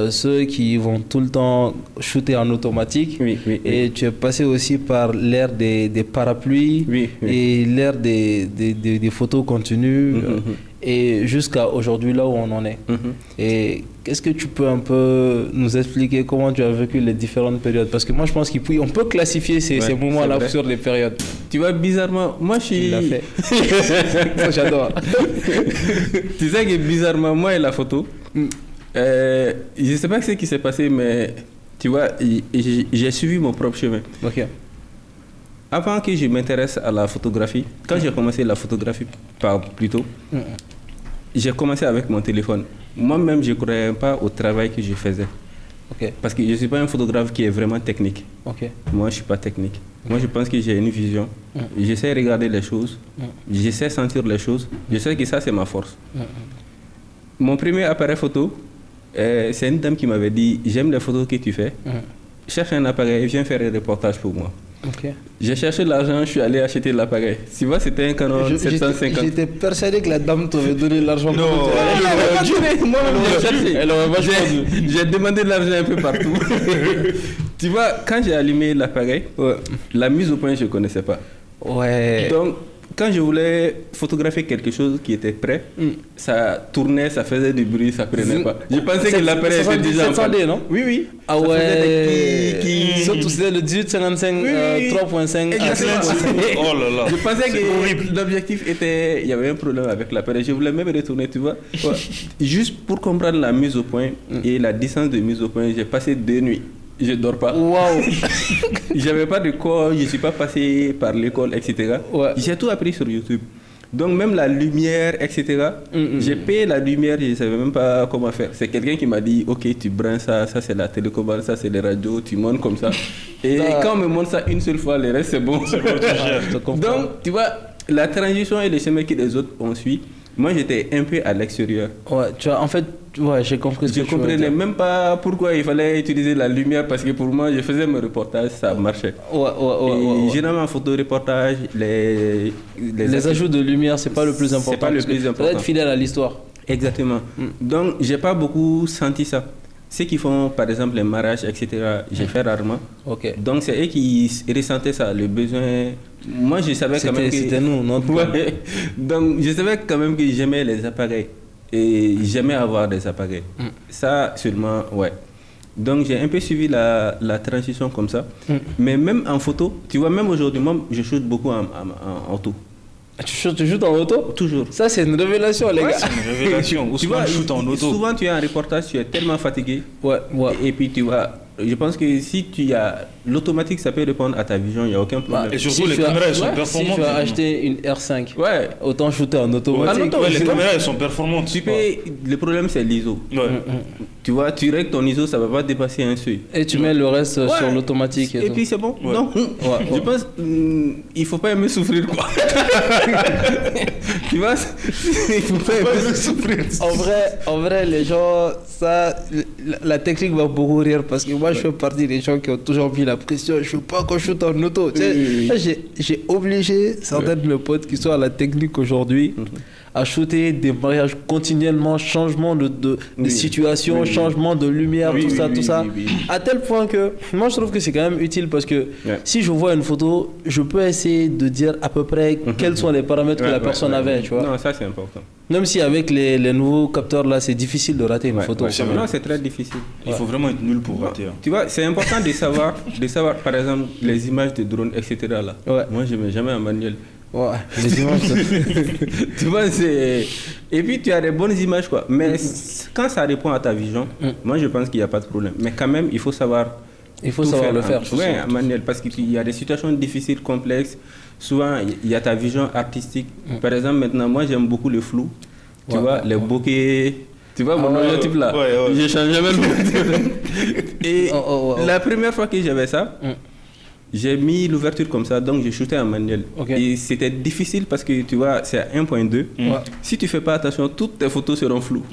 Ceux qui vont tout le temps shooter en automatique. Et tu es passé aussi par l'ère des parapluies et l'ère des photos continues. Et jusqu'à aujourd'hui, là où on en est. Et qu'est-ce que tu peux un peu nous expliquer comment tu as vécu les différentes périodes? Parce que moi, je pense qu'on peut classifier ces moments-là sur les périodes. Tu vois, bizarrement, moi, je suis... Il l'a fait. Ça, j'adore. Tu sais que bizarrement, moi et la photo, je ne sais pas ce qui s'est passé, mais tu vois, j'ai suivi mon propre chemin. Avant que je m'intéresse à la photographie, quand j'ai commencé la photographie, plutôt, j'ai commencé avec mon téléphone. Moi-même, je ne croyais pas au travail que je faisais. Parce que je ne suis pas un photographe qui est vraiment technique. Moi, je ne suis pas technique. Moi, je pense que j'ai une vision. J'essaie de regarder les choses. J'essaie de sentir les choses. Je sais que ça, c'est ma force. Mon premier appareil photo, c'est une dame qui m'avait dit « J'aime les photos que tu fais. Cherche un appareil et viens faire un reportage pour moi. » J'ai cherché l'argent, je suis allé acheter l'appareil. Tu vois, c'était un Canon 750. J'étais persuadé que la dame t'avait donné l'argent. Non, j'ai demandé de l'argent un peu partout. Tu vois, quand j'ai allumé l'appareil, la mise au point, je ne connaissais pas. Donc, quand je voulais photographier quelque chose qui était prêt, ça tournait, ça faisait du bruit, ça prenait pas. Je pensais que l'appareil était déjà en panne. 700D, non? Oui. Ah ouais. Surtout c'était le 1855 3.5. Oh là là. Je pensais que l'objectif était, il y avait un problème avec l'appareil. Je voulais même retourner, tu vois. Juste pour comprendre la mise au point et la distance de mise au point, j'ai passé 2 nuits. Je ne dors pas. Waouh. J'avais pas de cours, je ne suis pas passé par l'école, etc. J'ai tout appris sur YouTube. Donc même la lumière, etc. J'ai payé la lumière, je ne savais même pas comment faire. C'est quelqu'un qui m'a dit, ok, tu branches ça, ça c'est la télécommande, ça c'est les radios, tu montes comme ça. Et quand on me montre ça une seule fois, le reste c'est bon. Donc tu vois, la transition et les chemins que les autres ont suivi, moi j'étais un peu à l'extérieur. Tu vois, en fait, j'ai compris ce que tu veux dire. Je comprenais même pas pourquoi il fallait utiliser la lumière parce que pour moi, je faisais mes reportages, ça marchait. Généralement, en photo-reportage, les ajouts de lumière, c'est pas le plus important. C'est pas le plus important. Être fidèle à l'histoire. Exactement. Donc, j'ai pas beaucoup senti ça. Ceux qui font, par exemple, les mariages, etc., j'ai fait rarement. Donc, c'est eux qui ressentaient ça, le besoin. Moi, je savais quand même que... C'était nous, notre Donc, je savais quand même que j'aimais les appareils. Et j'aimais avoir des appareils. Ça, seulement, Donc, j'ai un peu suivi la transition comme ça. Mais même en photo, tu vois, même aujourd'hui, moi, je shoot beaucoup en auto. Tu shootes en auto? Toujours. Ça, c'est une révélation, les gars. C'est une révélation. Tu vois, shoot en auto. Souvent, tu es en reportage, tu es tellement fatigué. Et puis, tu vois... Je pense que si tu as l'automatique, ça peut répondre à ta vision, il n'y a aucun problème. Et surtout, les caméras, elles sont performantes. Si tu as acheté une R5, autant shooter en automatique. Les caméras, elles sont performantes. Le problème, c'est l'ISO. Tu vois, tu règles ton ISO, ça ne va pas dépasser un seuil. Et tu mets le reste sur l'automatique. Et puis, c'est bon. Non. Je pense il ne faut pas aimer souffrir, quoi. Tu vois, il ne faut pas aimer souffrir. En vrai, les gens, ça, la technique va beaucoup rire parce que moi, je fais partie des gens qui ont toujours mis la pression. Je ne veux pas qu'on shoot en auto. J'ai obligé certains de mes potes qui sont à la technique aujourd'hui à shooter des mariages continuellement, changement de situation, changement de lumière, tout ça. À tel point que moi, je trouve que c'est quand même utile parce que si je vois une photo, je peux essayer de dire à peu près quels sont les paramètres que la personne avait. Tu vois. Non, ça c'est important. Même si avec les nouveaux capteurs là, c'est difficile de rater une photo. Non, c'est très difficile. Il faut vraiment être nul pour rater. Tu vois, c'est important de savoir, par exemple, les images de drone, etc. Là. Moi, je ne mets jamais en manuel. Ouais, les images. Tu vois, c'est... Et puis, tu as des bonnes images, quoi. Mais quand ça répond à ta vision, moi, je pense qu'il n'y a pas de problème. Mais quand même, il faut savoir... Il faut savoir le faire. Oui, en manuel, parce qu'il y a des situations difficiles, complexes. Souvent, il y a ta vision artistique. Par exemple, maintenant, moi, j'aime beaucoup le flou. Tu vois, les bokeh. Tu vois, mon objectif là. Je change jamais le Et la première fois que j'avais ça, j'ai mis l'ouverture comme ça, donc j'ai shooté en manuel. Et c'était difficile parce que tu vois, c'est à 1.2. Si tu fais pas attention, toutes tes photos seront floues.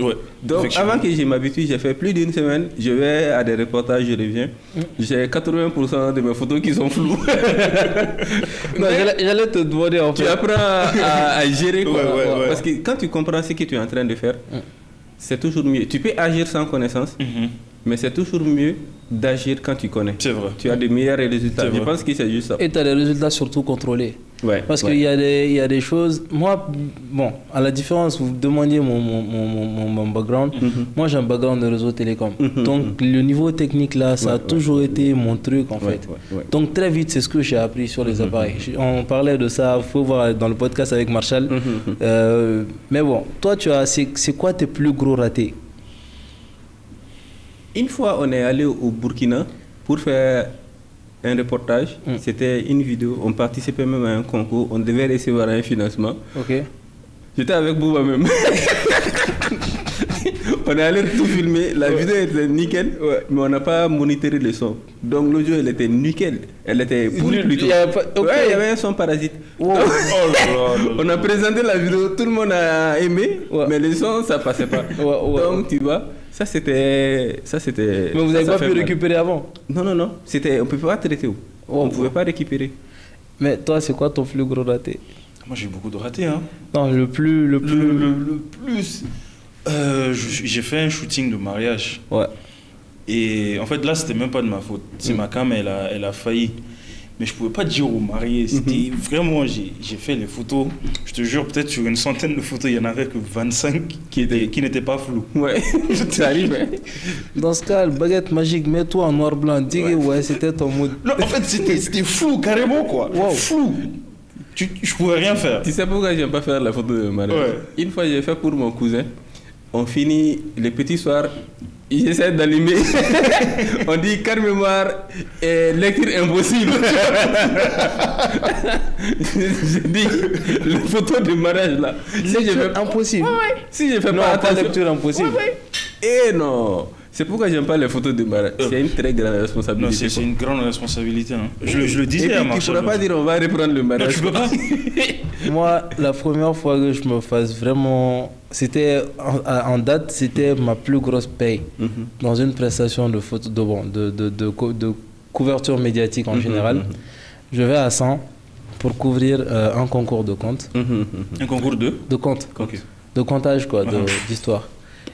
Donc avant que je m'habitue, j'ai fait plus d'une semaine. Je vais à des reportages, je reviens. J'ai 80% de mes photos qui sont floues. Non, j'allais te demander en fait. Tu apprends à gérer quoi. Parce que quand tu comprends ce que tu es en train de faire, c'est toujours mieux. Tu peux agir sans connaissance. Mais c'est toujours mieux d'agir quand tu connais. C'est vrai. Tu as de meilleurs résultats. Je pense que c'est juste ça. Et tu as des résultats surtout contrôlés. Parce qu'il y a des choses... Moi, bon, à la différence, vous demandiez mon background. Moi, j'ai un background de réseau télécom. Donc, le niveau technique, là, ça a toujours été mon truc, en fait. Donc, très vite, c'est ce que j'ai appris sur les appareils. On parlait de ça, il faut voir dans le podcast avec Marshall. Mais bon, toi, c'est quoi tes plus gros ratés? Une fois, on est allé au Burkina pour faire un reportage. C'était une vidéo. On participait même à un concours. On devait recevoir un financement. J'étais avec Bouba même. On est allé tout filmer. La vidéo était nickel, mais on n'a pas monitoré le son. Donc l'audio, elle était nickel. Elle était pourrie plutôt. Il y avait un son parasite. On a présenté la vidéo, tout le monde a aimé, mais le son, ça passait pas. Donc tu vois. Ça c'était. Mais vous n'avez pas pu récupérer avant? Non. On ne peut pas traiter. On ne pouvait pas récupérer. Mais toi, c'est quoi ton plus gros raté? Moi, j'ai eu beaucoup de ratés. Hein. Non, le plus. J'ai fait un shooting de mariage. Et en fait, là, c'était même pas de ma faute. C'est ma cam, elle a failli. Mais je pouvais pas dire aux mariés. C'était vraiment, j'ai fait les photos. Je te jure, peut-être sur une centaine de photos, il y en avait que 25 qui n'étaient pas floues. Ça arrive. Dans ce cas, le baguette magique, mets-toi en noir-blanc. Dis c'était ton mode. Non, en fait, c'était flou, carrément, quoi. Flou. Je pouvais rien faire. Tu sais pourquoi j'aime pas faire la photo de mariage? Une fois, j'ai fait pour mon cousin. On finit le petit soir. J'essaie d'allumer. On dit carte mémoire et lecture impossible. Je dis la photo de mariage là. Impossible. Si je fais pas lecture impossible. Et non. C'est pourquoi j'aime pas les photos de mariage. C'est une très grande responsabilité. Non, c'est une grande responsabilité. Hein. Je le disais à Marshall. Tu ne pourras pas dire on va reprendre le mariage. Non, tu peux pas. Moi, la première fois que je me fasse vraiment... C'était en date, c'était ma plus grosse paye dans une prestation de photo, de couverture médiatique en général. Je vais à 100 pour couvrir un concours de compte. Un concours de compte. De comptage, quoi, d'histoire.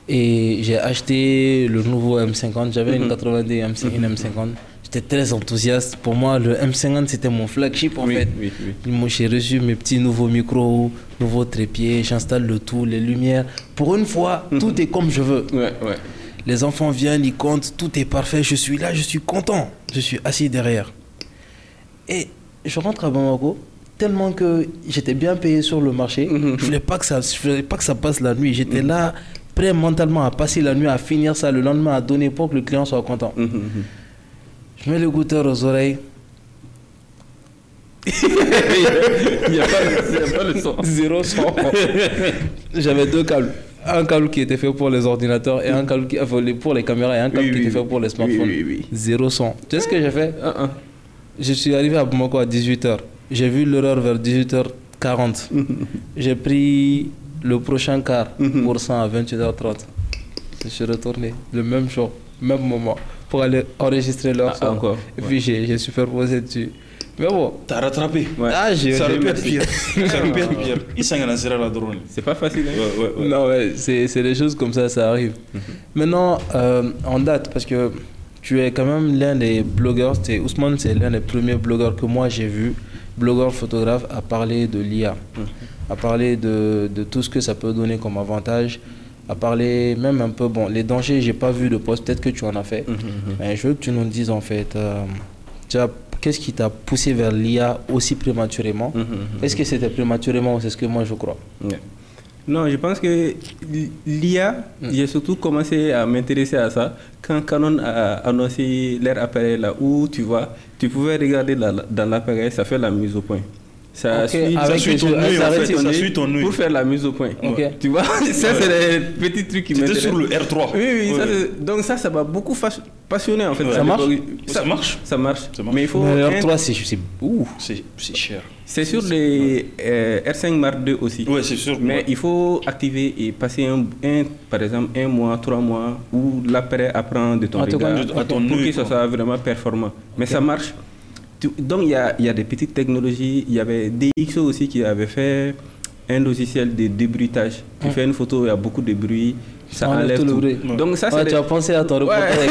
Et j'ai acheté le nouveau M50. J'avais une 90 une M50. J'étais très enthousiaste. Pour moi, le M50, c'était mon flagship en fait. J'ai reçu mes petits nouveaux micros, nouveaux trépieds. J'installe le tout, les lumières. Pour une fois, tout est comme je veux. Les enfants viennent, ils comptent, tout est parfait. Je suis là, je suis content. Je suis assis derrière. Et je rentre à Bamako. Tellement que j'étais bien payé sur le marché. Je voulais pas que ça passe la nuit. J'étais là, prêt mentalement à passer la nuit, à finir ça le lendemain, à donner pour que le client soit content. Je mets l'écouteur aux oreilles. Il n'y a pas le son. Zéro son. J'avais deux câbles. Un câble qui était fait pour les ordinateurs et un câble pour les caméras et un câble qui était fait pour les smartphones. Zéro son. Tu sais ce que j'ai fait? Je suis arrivé à Bamako à 18h. J'ai vu l'heure vers 18h40. J'ai pris le prochain car pour 100 à 28h30. Je suis retourné le même jour, même moment, pour aller enregistrer leur son. Encore. Et puis j'ai superposé dessus. Mais bon. T'as rattrapé. Ça aurait pu être pire. Ça aurait pu être pire. Il s'en a la drone. C'est pas facile. Hein? Non, c'est des choses comme ça arrive. Maintenant, en date, parce que tu es quand même l'un des blogueurs, Ousmane, c'est l'un des premiers blogueurs que moi j'ai vu, blogueur photographe, à parler de l'IA. à parler de tout ce que ça peut donner comme avantage, à parler même un peu, bon, les dangers, j'ai pas vu de post, peut-être que tu en as fait, mais je veux que tu nous dises en fait, qu'est-ce qui t'a poussé vers l'IA aussi prématurément? Est-ce que c'était prématurément ou c'est ce que moi je crois? Non, je pense que l'IA, j'ai surtout commencé à m'intéresser à ça quand Canon a annoncé leur appareil là où tu vois, tu pouvais regarder dans l'appareil, ça fait la mise au point. Ça suit ton œil pour faire la mise au point. Okay. Tu vois, ça c'est des petits trucs qui m'intéressent. C'était sur le R3. Oui, donc ça m'a beaucoup passionné en fait. Ça marche? Ça marche. Mais il faut. Le R3, c'est cher. C'est sur les R5 Mark II aussi. Oui, c'est sûr. Mais il faut activer et passer par exemple 1 mois, 3 mois où l'appareil apprend de ton regard pour que ça soit vraiment performant. Mais ça marche. Donc il y a des petites technologies. Il y avait DxO aussi qui avait fait un logiciel de débruitage. Tu fais une photo, il y a beaucoup de bruit. Ça enlève tout. Donc ça, tu as pensé à ton reportage.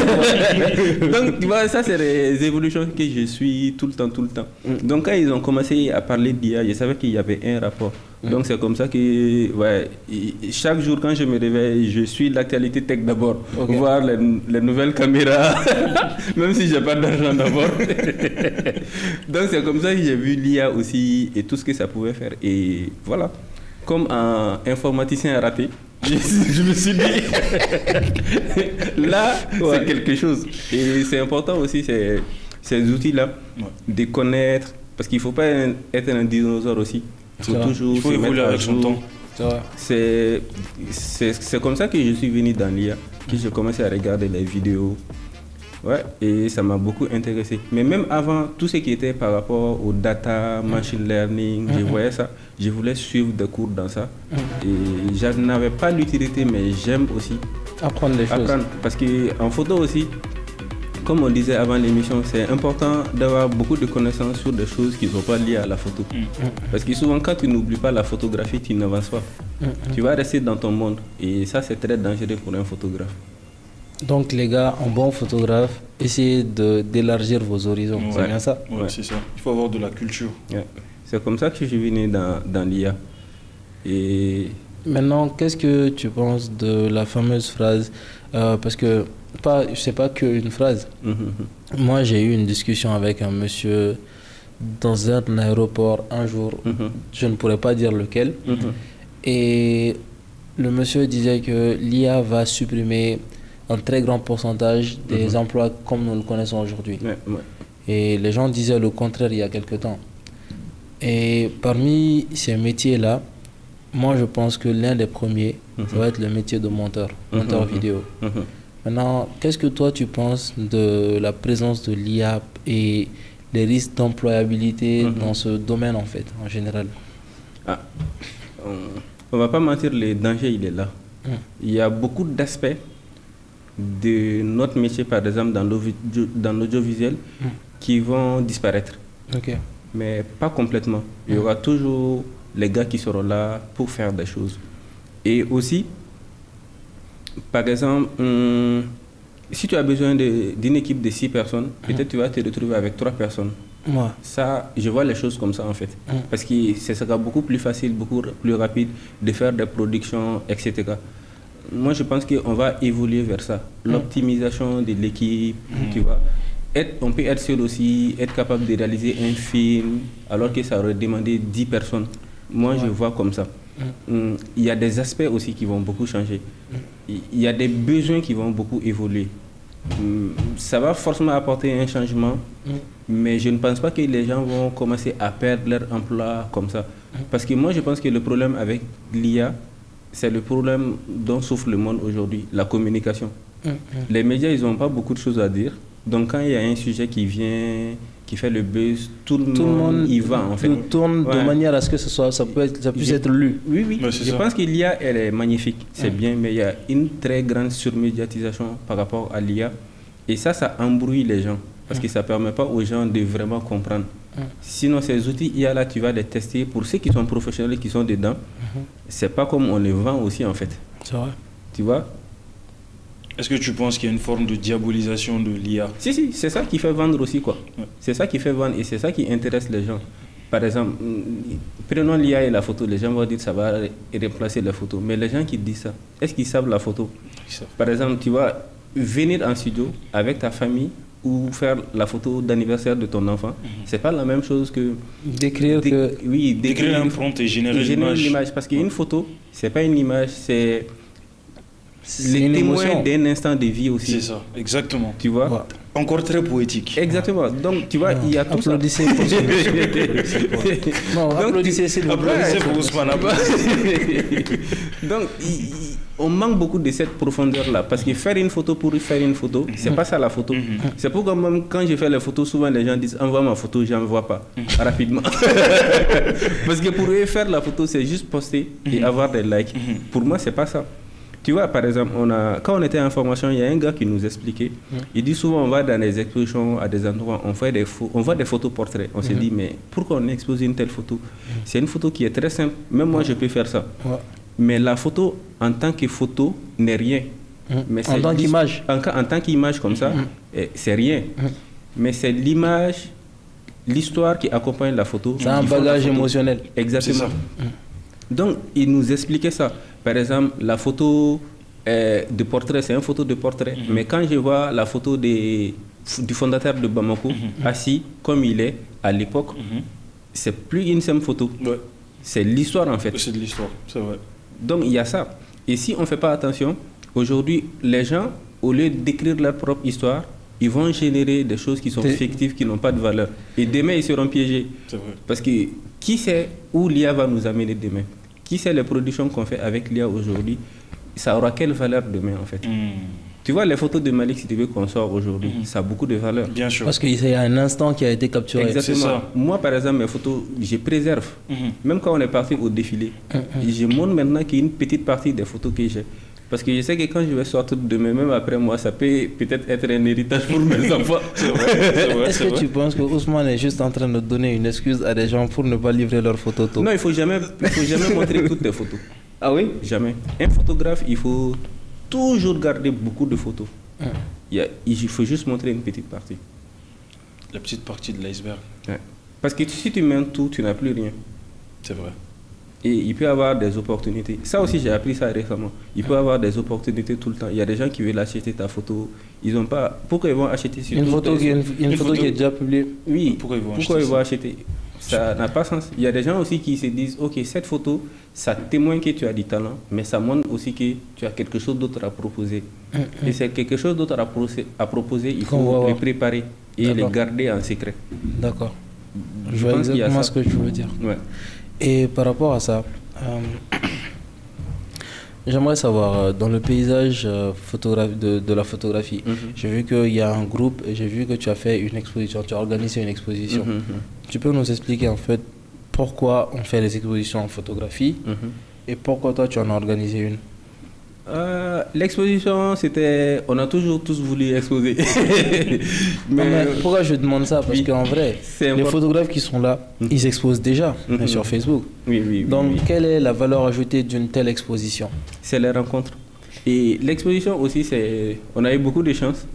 Donc tu vois, ça c'est les évolutions que je suis tout le temps. Donc quand ils ont commencé à parler d'IA, je savais qu'il y avait un rapport. Donc c'est comme ça que chaque jour quand je me réveille, je suis l'actualité tech d'abord, voir les nouvelles caméras, même si j'ai pas d'argent d'abord. Donc c'est comme ça que j'ai vu l'IA aussi et tout ce que ça pouvait faire. Et voilà, comme un informaticien raté, je me suis dit, là, c'est quelque chose. Et c'est important aussi, ces outils-là, de connaître, parce qu'il ne faut pas être un dinosaure aussi. Il faut évoluer avec son temps. C'est comme ça que je suis venu dans l'IA, que j'ai commencé à regarder les vidéos. Ouais, et ça m'a beaucoup intéressé. Mais même avant, tout ce qui était par rapport au data, machine learning, je voyais ça. Je voulais suivre des cours dans ça. Et je n'avais pas l'utilité, mais j'aime aussi apprendre les choses. Parce qu'en photo aussi, comme on disait avant l'émission, c'est important d'avoir beaucoup de connaissances sur des choses qui ne sont pas liées à la photo. Parce que souvent, quand tu n'oublies pas la photographie, tu n'avances pas. Tu vas rester dans ton monde. Et ça, c'est très dangereux pour un photographe. Donc les gars, en bon photographe, essayez d'élargir vos horizons, c'est bien ça? Ouais, c'est ça. Il faut avoir de la culture. C'est comme ça que je suis venu dans l'IA. Et maintenant, qu'est-ce que tu penses de la fameuse phrase parce que c'est pas qu'une phrase. Moi, j'ai eu une discussion avec un monsieur dans un aéroport un jour, je ne pourrais pas dire lequel, et le monsieur disait que l'IA va supprimer un très grand pourcentage des emplois comme nous le connaissons aujourd'hui. Et les gens disaient le contraire il y a quelque temps. Et parmi ces métiers-là, moi je pense que l'un des premiers, ça va être le métier de monteur vidéo. Maintenant, qu'est-ce que toi tu penses de la présence de l'IA et les risques d'employabilité dans ce domaine en fait, en général? On va pas mentir, le danger il est là. Il y a beaucoup d'aspects de notre métier, par exemple dans l'audiovisuel, qui vont disparaître. Mais pas complètement. Il y aura toujours les gars qui seront là pour faire des choses. Et aussi, par exemple, si tu as besoin d'une équipe de 6 personnes, peut-être tu vas te retrouver avec 3 personnes. Ça, je vois les choses comme ça en fait. Parce que ce sera beaucoup plus facile, beaucoup plus rapide de faire des productions, etc. Moi, je pense qu'on va évoluer vers ça. L'optimisation de l'équipe, tu vois. On peut être seul aussi, être capable de réaliser un film, alors que ça aurait demandé 10 personnes. Moi, je vois comme ça. Il y a des aspects aussi qui vont beaucoup changer. Il y a des besoins qui vont beaucoup évoluer. Ça va forcément apporter un changement, mais je ne pense pas que les gens vont commencer à perdre leur emploi comme ça. Parce que moi, je pense que le problème avec l'IA, c'est le problème dont souffre le monde aujourd'hui, la communication. Les médias, ils n'ont pas beaucoup de choses à dire. Donc quand il y a un sujet qui vient, qui fait le buzz, tout le monde y va en fait. Il tourne de manière à ce que ça puisse être lu. Oui. Je pense que l'IA, elle est magnifique, c'est bien, mais il y a une très grande surmédiatisation par rapport à l'IA. Et ça embrouille les gens, parce que ça ne permet pas aux gens de vraiment comprendre. Sinon, ces outils IA-là, tu vas les tester pour ceux qui sont professionnels, qui sont dedans. C'est pas comme on les vend aussi en fait. C'est vrai. Tu vois? Est-ce que tu penses qu'il y a une forme de diabolisation de l'IA? Si, c'est ça qui fait vendre aussi, quoi. C'est ça qui fait vendre et c'est ça qui intéresse les gens. par exemple, prenons l'IA et la photo, les gens vont dire que ça va remplacer la photo. Mais les gens qui disent ça, est-ce qu'ils savent la photo? Par exemple, tu vas venir en studio avec ta famille ou faire la photo d'anniversaire de ton enfant, c'est pas la même chose que D'écrire d'écrire un prompt et générer l'image. Parce qu'une photo, c'est pas une image, c'est les une témoins émotion. d'un instant de vie aussi. C'est ça, exactement. Tu vois? Ouais. Encore très poétique. Exactement. Donc, tu vois, il y a tout ça. Applaudissez pour ce monsieur. Non, applaudissez s'il vous plaît. Applaudissez pour Ousmane. Donc, on manque beaucoup de cette profondeur-là. Parce que faire une photo pour faire une photo, c'est pas ça la photo. C'est pourquoi même quand je fais les photos, souvent les gens disent envoie ma photo, j'envoie pas rapidement. Parce que pour eux, faire la photo, c'est juste poster et avoir des likes. Pour moi, c'est pas ça. Tu vois, par exemple, quand on était en formation, il y a un gars qui nous expliquait. Il dit souvent, on va dans des expositions, à des endroits, on voit des photos portraits. On se dit, mais pourquoi on expose une telle photo? C'est une photo qui est très simple. Même moi, je peux faire ça. Ouais. Mais la photo, en tant que photo, n'est rien. Mais En tant qu'image. En tant qu'image comme ça, c'est rien. Mais c'est l'image, l'histoire qui accompagne la photo. C'est un bagage émotionnel. Exactement. Donc, il nous expliquait ça. Par exemple, la photo de portrait, c'est une photo de portrait. Mais quand je vois la photo du fondateur de Bamako, assis comme il est à l'époque, c'est plus une simple photo. Ouais. C'est l'histoire en fait. C'est de l'histoire, c'est vrai. Donc, il y a ça. Et si on ne fait pas attention, aujourd'hui, les gens, au lieu d'écrire leur propre histoire, ils vont générer des choses qui sont fictives, qui n'ont pas de valeur. Et demain, ils seront piégés. C'est vrai. Parce que qui sait où l'IA va nous amener demain? Qui sait les productions qu'on fait avec l'IA aujourd'hui? Ça aura quelle valeur demain en fait? Tu vois, les photos de Malik Sidibé qu'on sort aujourd'hui, ça a beaucoup de valeur. Bien sûr. Parce qu'il y a un instant qui a été capturé. Exactement. ça. Moi, par exemple, mes photos, je préserve. Même quand on est parti au défilé, je montre maintenant qu'il y a une petite partie des photos que j'ai. Parce que je sais que quand je vais sortir demain, même après moi, ça peut peut-être être un héritage pour mes enfants. C'est vrai. Est-ce que tu penses que Ousmane est juste en train de donner une excuse à des gens pour ne pas livrer leurs photos tôt? Non, il ne faut jamais montrer toutes tes photos. Ah oui? Jamais. Un photographe, il faut toujours garder beaucoup de photos. Il faut juste montrer une petite partie. La petite partie de l'iceberg. Ouais. Parce que si tu mets tout, tu n'as plus rien. C'est vrai. Et il peut y avoir des opportunités. Ça aussi, j'ai appris ça récemment. Il peut y avoir des opportunités tout le temps. Il y a des gens qui veulent acheter ta photo. Ils n'ont pas... Pourquoi ils vont acheter Une photo qui est déjà publiée? Oui. Pourquoi ils vont acheter? Ça n'a pas sens. Il y a des gens aussi qui se disent, ok, cette photo, ça témoigne que tu as du talent, mais ça montre aussi que tu as quelque chose d'autre à proposer. Et c'est quelque chose d'autre à proposer, il faut le préparer et le garder en secret. D'accord. Je vois exactement ce que tu veux dire. Ouais. Et par rapport à ça, j'aimerais savoir, dans le paysage de la photographie, j'ai vu qu'il y a un groupe et j'ai vu que tu as fait une exposition, tu as organisé une exposition. Tu peux nous expliquer en fait pourquoi on fait les expositions en photographie et pourquoi toi tu en as organisé une? L'exposition, c'était... On a toujours tous voulu exposer. mais pourquoi je demande ça? Parce qu'en vrai, les photographes qui sont là, ils exposent déjà sur Facebook. Donc, quelle est la valeur ajoutée d'une telle exposition? C'est les rencontres. Et l'exposition aussi, c'est... On a eu beaucoup de chance.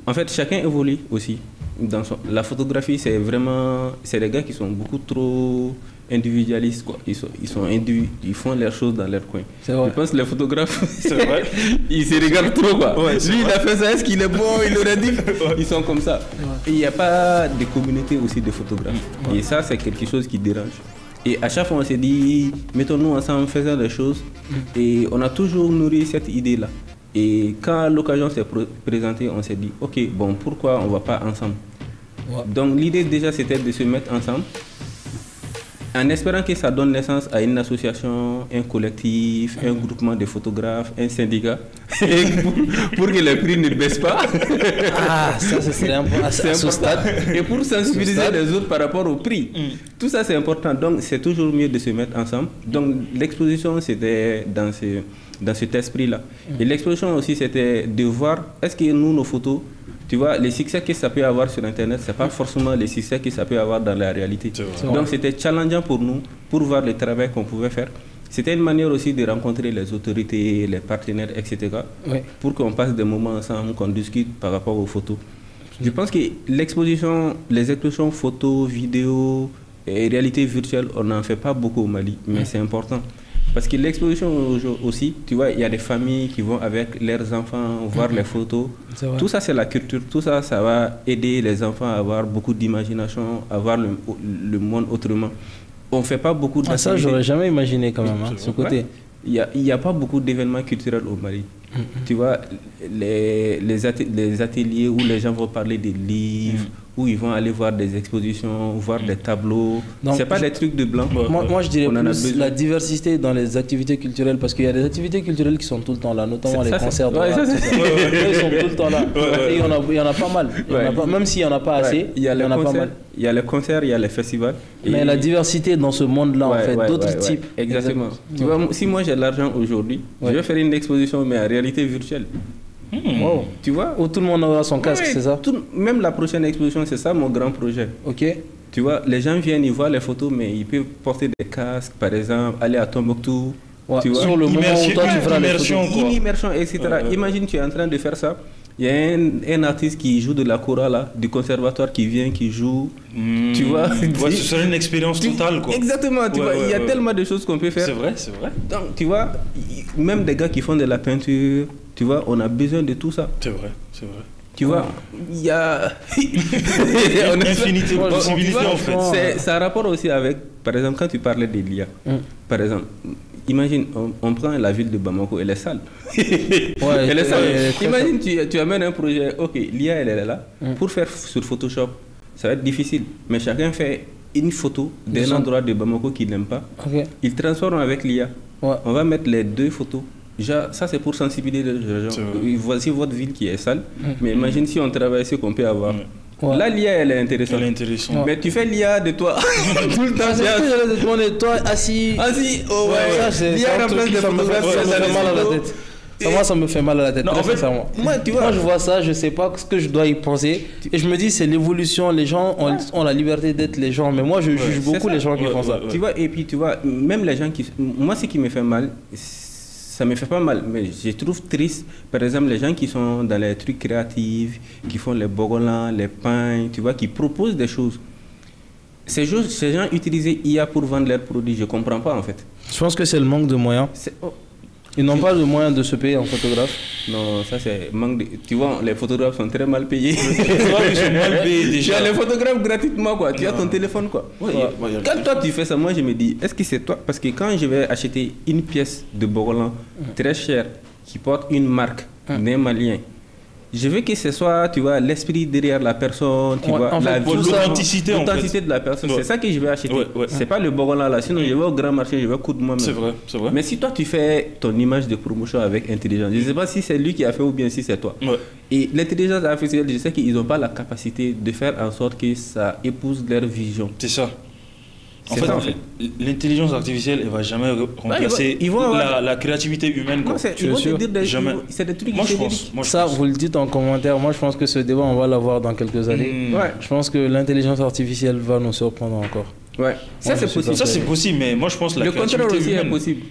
En fait, chacun évolue aussi. La photographie, c'est vraiment... C'est des gars qui sont beaucoup trop... individualistes quoi. Ils font leurs choses dans leur coin. Je pense que les photographes ils se regardent trop quoi. Ouais, lui il a fait ça, est-ce qu'il est bon, il aurait dit. Ils sont comme ça. Et il n'y a pas de communauté aussi de photographes. Et ça c'est quelque chose qui dérange. Et à chaque fois on s'est dit mettons-nous ensemble, faisons des choses. Et on a toujours nourri cette idée là. Et quand l'occasion s'est présentée, on s'est dit ok bon pourquoi on ne va pas ensemble. Donc l'idée déjà c'était de se mettre ensemble. En espérant que ça donne naissance à une association, un collectif, un groupement de photographes, un syndicat, pour que les prix ne baissent pas. Ah, ça c'est important à ce stade. Et pour sensibiliser les autres par rapport au prix. Tout ça c'est important, donc c'est toujours mieux de se mettre ensemble. Donc l'exposition c'était dans cet esprit-là. Et l'exposition aussi c'était de voir, est-ce que nous, nos photos, tu vois, les succès que ça peut avoir sur Internet, ce n'est pas forcément les succès que ça peut avoir dans la réalité. Donc c'était challengeant pour nous, pour voir le travail qu'on pouvait faire. C'était une manière aussi de rencontrer les autorités, les partenaires, etc. Pour qu'on passe des moments ensemble, qu'on discute par rapport aux photos. Je pense que l'exposition, les expositions photo, vidéo et réalité virtuelle, on n'en fait pas beaucoup au Mali, mais c'est important. Parce que l'exposition aussi, tu vois, il y a des familles qui vont avec leurs enfants voir les photos. Tout ça, c'est la culture. Tout ça, ça va aider les enfants à avoir beaucoup d'imagination, à voir le monde autrement. On ne fait pas beaucoup de... ça, j'aurais jamais imaginé quand même, ce côté. Il n'y a pas beaucoup d'événements culturels au Mali. Tu vois, les ateliers où les gens vont parler des livres, où ils vont aller voir des expositions, voir des tableaux. Ce n'est pas des trucs de blanc. Moi, je dirais plus la diversité dans les activités culturelles, parce qu'il y a des activités culturelles qui sont tout le temps là, notamment les concerts. Ils sont tout le temps là. Et il y en a pas mal. Même s'il n'y en a pas assez, il y en a pas mal. Il y a les concerts, il y a les festivals. Mais la diversité dans ce monde-là, en fait, d'autres types. Exactement. Tu vois, si moi j'ai de l'argent aujourd'hui, je vais faire une exposition, mais en réalité virtuelle. Wow. Tu vois, où tout le monde aura son casque, c'est ça? Même la prochaine exposition, c'est ça mon grand projet. Ok. Tu vois, les gens viennent, ils voient les photos, mais ils peuvent porter des casques, par exemple, aller à Tombouctou. Tu vois, sur le moment où toi tu feras les photos. Une immersion, etc. Imagine, tu es en train de faire ça. Il y a un artiste qui joue de la chorale là, du conservatoire qui vient, qui joue. Tu vois, ce serait une expérience totale, quoi. Exactement, tu vois, il y a tellement de choses qu'on peut faire. C'est vrai, c'est vrai. Donc, tu vois, même des gars qui font de la peinture, tu vois, on a besoin de tout ça. C'est vrai, c'est vrai. Tu vois, il y a une infinité de possibilités, en fait. Ça a rapport aussi avec, par exemple, quand tu parlais de l'IA, par exemple, imagine, on prend la ville de Bamako, elle est sale. Elle est sale. Imagine, tu amènes un projet, ok, l'IA, elle est là. Pour faire sur Photoshop, ça va être difficile. Mais chacun fait une photo d'un endroit de Bamako qu'il n'aime pas. Il transforme avec l'IA. On va mettre les deux photos. Déjà, ça, c'est pour sensibiliser les gens. Voici votre ville qui est sale. Mais imagine si on travaille ce qu'on peut avoir. Là, l'IA, elle est intéressante. Mais tu fais l'IA de toi tout le temps. J'allais te demander, toi, assis. Oh ouais. L'IA remplace des photographes, ça me fait mal à la tête. Moi, ça me fait mal à la tête. Non, en fait, moi, je vois ça, je sais pas ce que je dois y penser. Et je me dis, c'est l'évolution. Les gens ont la liberté d'être les gens. Mais moi, je juge beaucoup les gens qui font ça. Tu vois, et puis, tu vois, même les gens qui. Moi, ce qui me fait mal, ça me fait pas mal, mais je trouve triste, par exemple, les gens qui sont dans les trucs créatifs, qui font les bogolans, les pains, tu vois, qui proposent des choses. Ces gens utilisent IA pour vendre leurs produits, je comprends pas en fait. Je pense que c'est le manque de moyens. Ils n'ont pas le moyen de se payer en photographe. Non, ça c'est manque de... Tu vois, les photographes sont très mal payés. Ils sont mal payés déjà. Tu as les photographes gratuitement, quoi. Tu as ton téléphone, quoi. Quand toi tu fais ça, moi je me dis, est-ce que c'est toi? Parce que quand je vais acheter une pièce de Bogolan très chère, qui porte une marque d'un Malien, je veux que ce soit, tu vois, l'esprit derrière la personne, tu vois, l'authenticité de la personne. C'est ça que je vais acheter. C'est pas le Bogolan là. Sinon, je vais au grand marché, je vais coudre moi-même. C'est vrai, c'est vrai. Mais si toi, tu fais ton image de promotion avec intelligence, je ne sais pas si c'est lui qui a fait ou bien si c'est toi. Et l'intelligence artificielle, je sais qu'ils n'ont pas la capacité de faire en sorte que ça épouse leur vision. C'est ça. En fait, l'intelligence artificielle, elle ne va jamais remplacer la créativité humaine. Jamais. C'est des trucs ça, vous le dites en commentaire. Moi, je pense que ce débat, on va l'avoir dans quelques années. Je pense que l'intelligence artificielle va nous surprendre encore. Ça, c'est possible. Ça, c'est possible, mais moi, je pense que le contraire aussi est possible.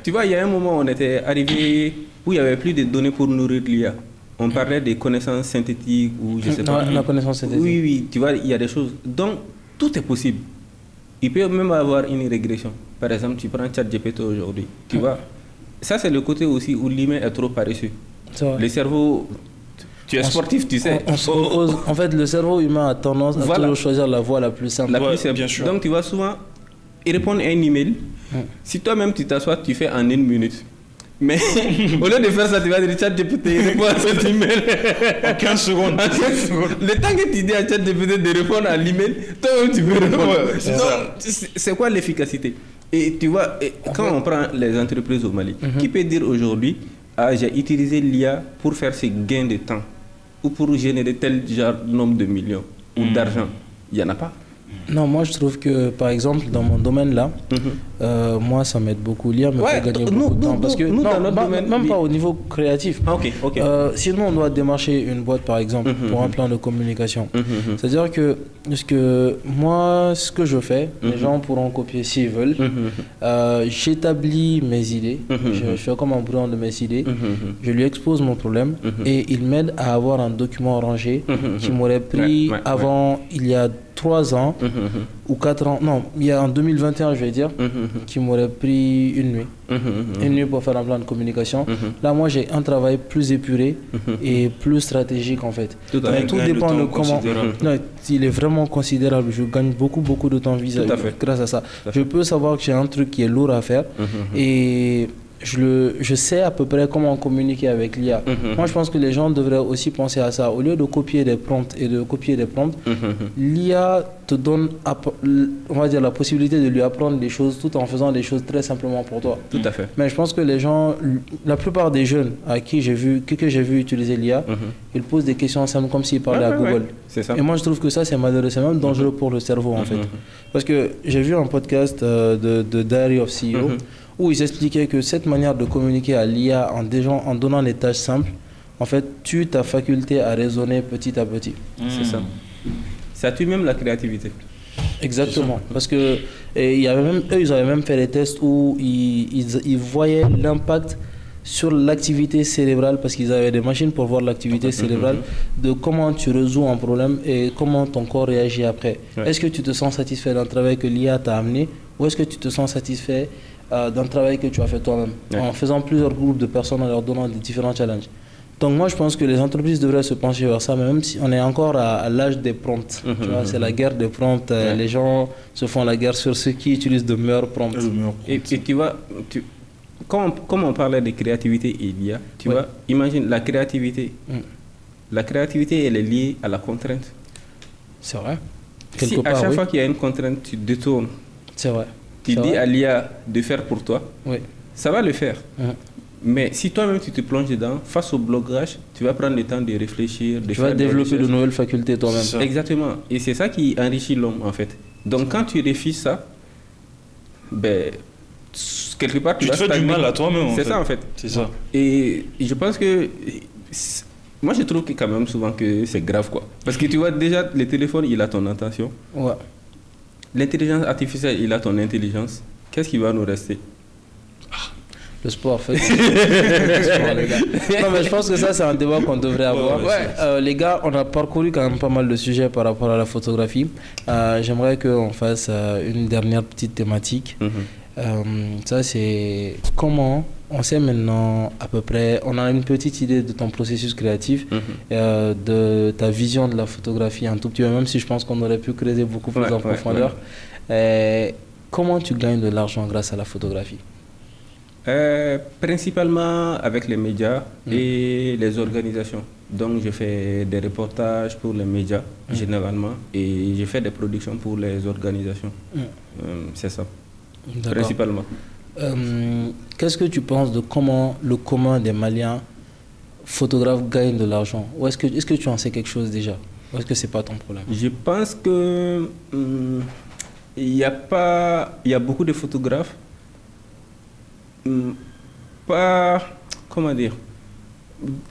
Tu vois, il y a un moment où on était arrivé où il n'y avait plus de données pour nourrir l'IA. On parlait des connaissances synthétiques ou je ne sais pas. La connaissance synthétique. Oui, tu vois, il y a des choses. Donc, tout est possible. Il peut même avoir une régression. Par exemple, tu prends ChatGPT aujourd'hui. Tu vois, ça c'est le côté aussi où l'humain est trop paresseux. Le cerveau, tu es sportif, tu sais. En fait, le cerveau humain a tendance à toujours choisir la voie la plus simple. La plus simple. Bien sûr. Donc tu vas souvent répondre à un email. Si toi-même tu t'assois, tu fais en 1 minute. Mais au lieu de faire ça, tu vas dire ChatGPT, réponds à cet email. En 15 secondes. Le temps que tu dis à ChatGPT de répondre à l'email, toi-même tu peux répondre. C'est quoi l'efficacité? Et tu vois, quand on prend les entreprises au Mali, qui peut dire aujourd'hui, j'ai utilisé l'IA pour faire ce gain de temps ou pour générer tel genre nombre de millions ou d'argent? Il n'y en a pas. Non, moi je trouve que par exemple dans mon domaine là, moi ça m'aide beaucoup. L'IA me fait gagner beaucoup de temps parce que dans notre domaine, même pas au niveau créatif. Ok. Sinon on doit démarcher une boîte par exemple pour un plan de communication. C'est-à-dire que moi ce que je fais, les gens pourront copier s'ils veulent. J'établis mes idées, je fais comme un brouillon de mes idées, je lui expose mon problème et il m'aide à avoir un document rangé qui m'aurait pris avant il y a 3 ans ou 4 ans, non, il y a en 2021 je vais dire, qui m'aurait pris une nuit. Une nuit pour faire un plan de communication. Là moi j'ai un travail plus épuré et plus stratégique en fait. Tout dépend de comment. Non, il est vraiment considérable. Je gagne beaucoup de temps grâce à ça. Je peux savoir que j'ai un truc qui est lourd à faire et je sais à peu près comment communiquer avec l'IA. Moi, je pense que les gens devraient aussi penser à ça. Au lieu de copier des prompts l'IA te donne, on va dire, la possibilité de lui apprendre des choses tout en faisant des choses très simplement pour toi. Tout à fait. Mais je pense que les gens, la plupart des jeunes à qui j'ai vu utiliser l'IA, ils posent des questions simples comme s'ils parlaient à Google. C'est ça. Et moi, je trouve que ça, c'est malheureux, c'est même dangereux pour le cerveau en fait. Parce que j'ai vu un podcast de Diary of CEO. Où ils expliquaient que cette manière de communiquer à l'IA en donnant des tâches simples, en fait, tue ta faculté à raisonner petit à petit. C'est ça. Ça tue même la créativité. Exactement. Parce que ils avaient même fait des tests où ils voyaient l'impact sur l'activité cérébrale, parce qu'ils avaient des machines pour voir l'activité cérébrale, de comment tu résous un problème et comment ton corps réagit après. Est-ce que tu te sens satisfait d'un travail que l'IA t'a amené, ou est-ce que tu te sens satisfait d'un travail que tu as fait toi-même, en faisant plusieurs groupes de personnes, en leur donnant des différents challenges. Donc moi je pense que les entreprises devraient se pencher vers ça, même si on est encore à l'âge des prompts. Tu vois, c'est la guerre des prompts. Les gens se font la guerre sur ceux qui utilisent de meilleurs prompts. Et tu vois, comme on parlait de créativité et l'IA, tu vois, imagine la créativité. La créativité, elle est liée à la contrainte. C'est vrai. Si à chaque fois qu'il y a une contrainte, tu détournes. C'est vrai. Tu dis à l'IA de faire pour toi, ça va le faire. Mais si toi-même tu te plonges dedans, face au blocage, tu vas prendre le temps de réfléchir, tu vas développer de nouvelles facultés toi-même. Exactement. Et c'est ça qui enrichit l'homme en fait. Donc quand tu refuses ça, ben, quelque part tu te fais du mal à toi-même. C'est ça en fait. C'est ça. Et je pense que moi je trouve que quand même souvent que c'est grave quoi. Parce que tu vois déjà le téléphone il a ton attention. Ouais. L'intelligence artificielle, il a ton intelligence. Qu'est-ce qui va nous rester? Le sport, fait. Le sport, les gars. Non, mais je pense que ça, c'est un débat qu'on devrait avoir. Les gars, on a parcouru quand même pas mal de sujets par rapport à la photographie. J'aimerais qu'on fasse une dernière petite thématique. Ça, c'est comment on sait maintenant à peu près, on a une petite idée de ton processus créatif, de ta vision de la photographie un tout petit peu, même si je pense qu'on aurait pu creuser beaucoup plus en profondeur. Comment tu gagnes de l'argent grâce à la photographie? Principalement avec les médias et les organisations. Donc je fais des reportages pour les médias généralement et je fais des productions pour les organisations. C'est ça. Principalement. Qu'est-ce que tu penses de comment le commun des Maliens photographes gagnent de l'argent? Ou est-ce que tu en sais quelque chose déjà? Ou est-ce que c'est pas ton problème? Je pense que il y a beaucoup de photographes. Comment dire,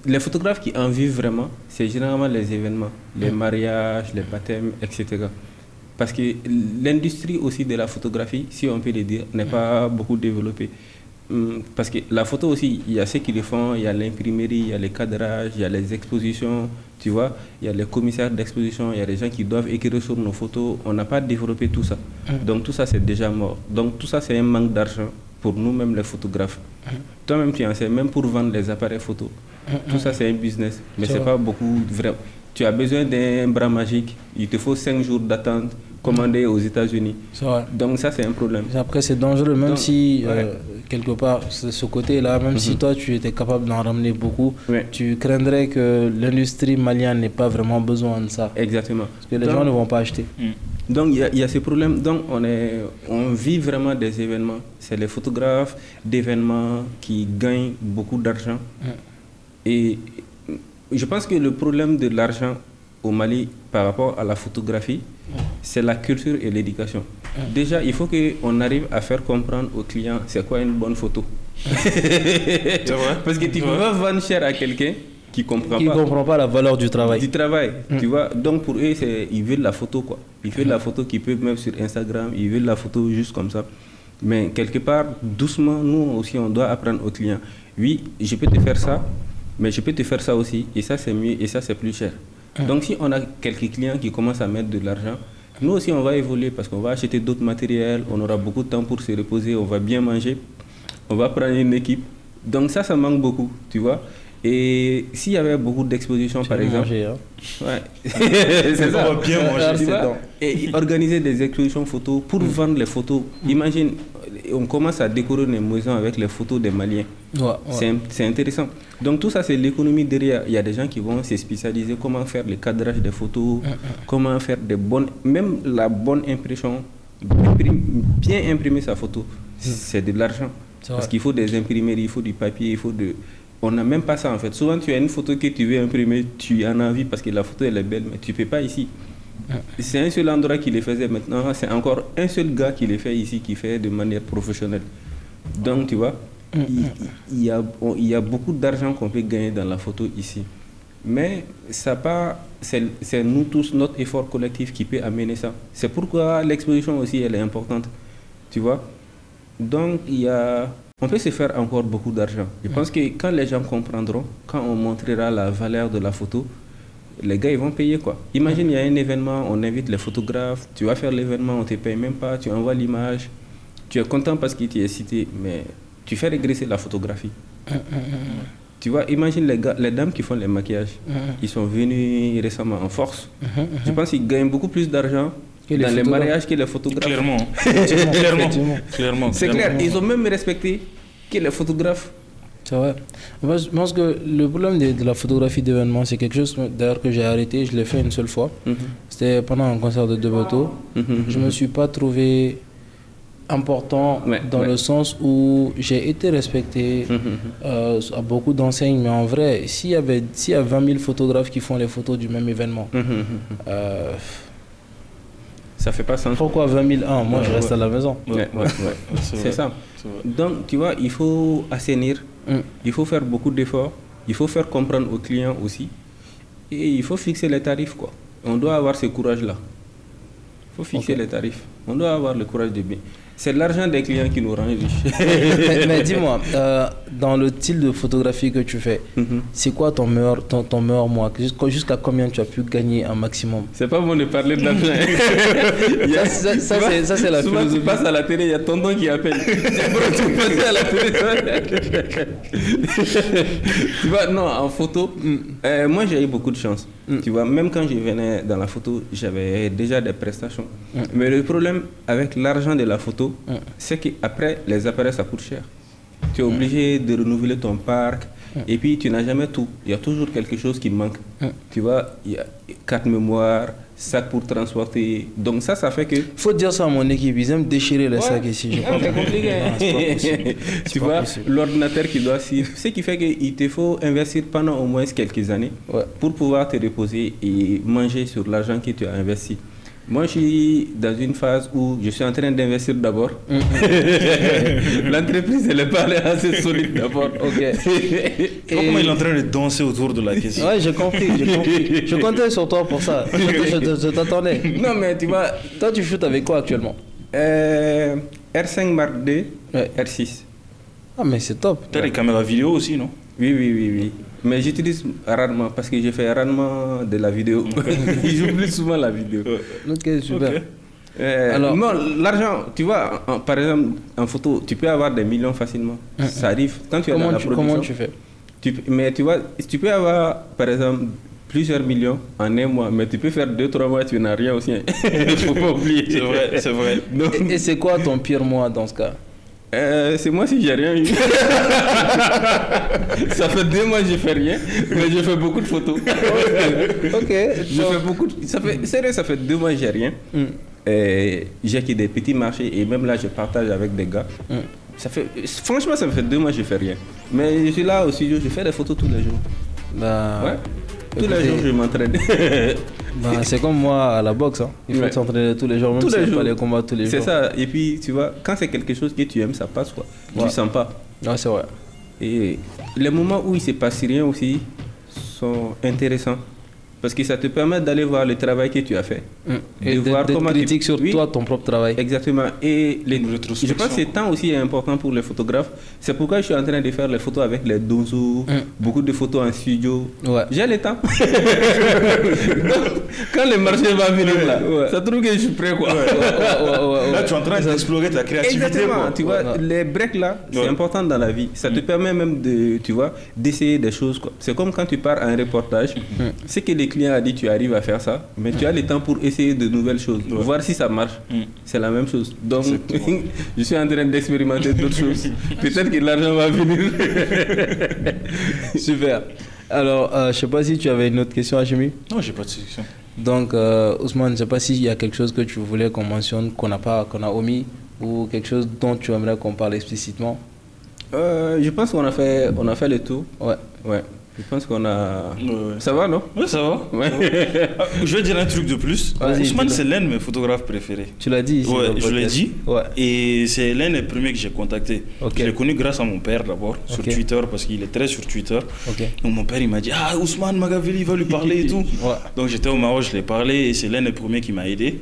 les photographes qui en vivent vraiment, c'est généralement les événements, les mariages, les baptêmes, etc. Parce que l'industrie aussi de la photographie, si on peut le dire, n'est pas beaucoup développée. Parce que la photo aussi, il y a ceux qui le font, il y a l'imprimerie, il y a les cadrages, il y a les expositions, tu vois, il y a les commissaires d'exposition, il y a des gens qui doivent écrire sur nos photos. On n'a pas développé tout ça. Donc tout ça, c'est déjà mort. Donc tout ça, c'est un manque d'argent pour nous-mêmes les photographes. Toi-même, tu en sais, même pour vendre les appareils photo. Tout ça, c'est un business, mais c'est pas beaucoup vrai. Tu as besoin d'un bras magique, il te faut 5 jours d'attente, commandé aux États-Unis. Donc ça, c'est un problème. Après, c'est dangereux, même si, quelque part, ce côté-là, même si toi, tu étais capable d'en ramener beaucoup, tu craindrais que l'industrie malienne n'ait pas vraiment besoin de ça. Exactement. Parce que les gens ne vont pas acheter. Donc, il y a ces problèmes. Donc, on vit vraiment des événements. C'est les photographes d'événements qui gagnent beaucoup d'argent. Et je pense que le problème de l'argent au Mali par rapport à la photographie, c'est la culture et l'éducation. Déjà, il faut qu'on arrive à faire comprendre aux clients c'est quoi une bonne photo. C'est vrai. Parce que tu ne peux pas vendre cher à quelqu'un qui ne comprend pas la valeur du travail. Tu vois. Donc pour eux, ils veulent la photo, quoi. Ils veulent la photo qu'ils peuvent mettre sur Instagram, ils veulent la photo juste comme ça. Mais quelque part, doucement, nous aussi, on doit apprendre aux clients. Oui, je peux te faire ça, mais je peux te faire ça aussi, et ça c'est mieux, et ça c'est plus cher. Donc si on a quelques clients qui commencent à mettre de l'argent, nous aussi on va évoluer parce qu'on va acheter d'autres matériels, on aura beaucoup de temps pour se reposer, on va bien manger, on va prendre une équipe. Donc ça manque beaucoup, tu vois. Et s'il y avait beaucoup d'expositions, par exemple, manger, hein. Ouais. C'est ça. On va bien manger, tu vois, et organiser des expositions photos pour vendre les photos. Imagine, on commence à décorer les maisons avec les photos des Maliens. C'est intéressant. Donc tout ça, c'est l'économie derrière. Il y a des gens qui vont se spécialiser comment faire le cadrage des photos, comment faire des bonnes, même la bonne impression, bien imprimer sa photo. C'est de l'argent. Parce qu'il faut des imprimeries, il faut du papier, il faut de... On n'a même pas ça en fait. Souvent, tu as une photo que tu veux imprimer, tu en as envie parce que la photo elle est belle, mais tu ne peux pas ici. C'est un seul endroit qui les faisait maintenant. C'est encore un seul gars qui les fait ici, qui fait de manière professionnelle. Donc, tu vois, il y a beaucoup d'argent qu'on peut gagner dans la photo ici. Mais c'est nous tous, notre effort collectif qui peut amener ça. C'est pourquoi l'exposition aussi, elle est importante. Tu vois. Donc, on peut se faire encore beaucoup d'argent. Je pense que quand les gens comprendront, quand on montrera la valeur de la photo, les gars, ils vont payer quoi. Imagine, il y a un événement, on invite les photographes, tu vas faire l'événement, on ne te paye même pas, tu envoies l'image, tu es content parce qu'il t'est cité, mais tu fais régresser la photographie. Tu vois, imagine les dames qui font les maquillages, ils sont venus récemment en force. Je pense qu'ils gagnent beaucoup plus d'argent dans les mariages que les photographes. Clairement. C'est clair, ils ont même respecté que les photographes. C'est vrai. Moi, je pense que le problème de la photographie d'événements, c'est quelque chose d'ailleurs que j'ai arrêté. Je l'ai fait une seule fois. C'était pendant un concert de Debeto. Je ne me suis pas trouvé important dans le sens où j'ai été respecté à beaucoup d'enseignes. Mais en vrai, s'il y a 20 000 photographes qui font les photos du même événement, ça fait pas sens. Pourquoi 20 001? Moi, je reste à la maison. C'est ça. Donc, tu vois, il faut assainir, il faut faire beaucoup d'efforts, il faut faire comprendre aux clients aussi, et il faut fixer les tarifs, quoi. On doit avoir ce courage-là. Il faut fixer les tarifs. On doit avoir le courage de bien. C'est l'argent des clients qui nous rend riches. mais dis-moi, dans le style de photographie que tu fais, c'est quoi ton meilleur mois? Jusqu'à combien tu as pu gagner un maximum? C'est pas bon de parler de l'argent. Ça, c'est la philosophie. Tu passes à la télé, il y a tonton qui appelle. Tu passes à la télé. Tu vois, non, en photo, moi j'ai eu beaucoup de chance. Tu vois, même quand je venais dans la photo, j'avais déjà des prestations. Mais le problème avec l'argent de la photo, c'est qu'après, les appareils, ça coûte cher. Tu es obligé de renouveler ton parc et puis tu n'as jamais tout. Il y a toujours quelque chose qui manque. Tu vois, il y a carte mémoire, sac pour transporter. Donc ça fait que... Faut dire ça à mon équipe, ils aiment déchirer les sacs ici. C'est compliqué. Tu vois, l'ordinateur qui doit suivre. Ce qui fait qu'il te faut investir pendant au moins quelques années pour pouvoir te reposer et manger sur l'argent que tu as investi. Moi, je suis dans une phase où je suis en train d'investir d'abord. L'entreprise, elle n'est pas assez solide d'abord. Comment il est en train de danser autour de la question? Ouais, j'ai compris. Je comptais sur toi pour ça. Je t'attendais. Non, mais tu vois... Toi, tu shootes avec quoi actuellement? R5 Mark II, R6. Ah, mais c'est top. Tu as des caméras vidéo aussi, non? Oui. Mais j'utilise rarement parce que je fais rarement de la vidéo. J'oublie souvent la vidéo. Ok, super. Alors, non, l'argent, tu vois, par exemple, en photo, tu peux avoir des millions facilement. Ça arrive. Quand tu es dans la production, comment tu fais? Mais tu vois, tu peux avoir, par exemple, plusieurs millions en un mois, mais tu peux faire 2-3 mois, tu n'as rien aussi. Il ne faut pas oublier. C'est vrai. Donc, et c'est quoi ton pire mois dans ce cas? C'est moi si j'ai rien eu. Ça fait 2 mois que je fais rien, mais je fais beaucoup de photos. Ok. Je fais beaucoup. Ça fait 2 mois que j'ai rien. J'ai que des petits marchés et même là je partage avec des gars. Franchement, ça me fait 2 mois que je fais rien. Mais je suis là au studio, je fais des photos tous les jours. Ouais. Tous les jours, je m'entraîne. C'est comme moi à la boxe. Hein. Il faut s'entraîner tous les jours, même si c'est pas les combats tous les jours. C'est ça. Et puis, tu vois, quand c'est quelque chose que tu aimes, ça passe, quoi. Tu sens pas. Ah, c'est vrai. Et les moments où il ne se passe rien aussi sont intéressants. Parce que ça te permet d'aller voir le travail que tu as fait. Et de voir comment critique sur toi, ton propre travail. Exactement. Et je pense que ce temps aussi est important pour les photographes. C'est pourquoi je suis en train de faire les photos avec les Donzo, beaucoup de photos en studio. Ouais. J'ai le temps. Quand le marché va venir là, ça trouve que je suis prêt, quoi. Là, tu es en train d'explorer ta créativité. Exactement. Tu vois, les breaks là, c'est important dans la vie. Ça te permet même de, tu vois, d'essayer des choses, quoi. C'est comme quand tu pars à un reportage. C'est que les clients a dit tu arrives à faire ça, mais tu as le temps pour essayer de nouvelles choses, voir si ça marche. C'est la même chose. Donc, je suis en train d'expérimenter d'autres choses. Peut-être que l'argent va venir. Super. Alors, je ne sais pas si tu avais une autre question, Hachimi. Non, je n'ai pas de question. Donc, Ousmane, je ne sais pas s'il y a quelque chose que tu voulais qu'on mentionne, qu'on a omis, ou quelque chose dont tu aimerais qu'on parle explicitement. Je pense qu'on a fait le tour. Ouais. Je pense qu'on a... Ça va, non? Oui, ça va. Je vais dire un truc de plus. Ousmane, c'est l'un de mes photographes préférés. Tu l'as dit ici? Ouais, je l'ai dit. Ouais. Et c'est l'un des premiers que j'ai contacté. Je l'ai connu grâce à mon père d'abord, sur Twitter, parce qu'il est très sur Twitter. Donc mon père, il m'a dit, ah, Ousmane Magaveli, il va lui parler et tout. Donc j'étais au Maroc, je l'ai parlé, et c'est l'un des premiers qui m'a aidé.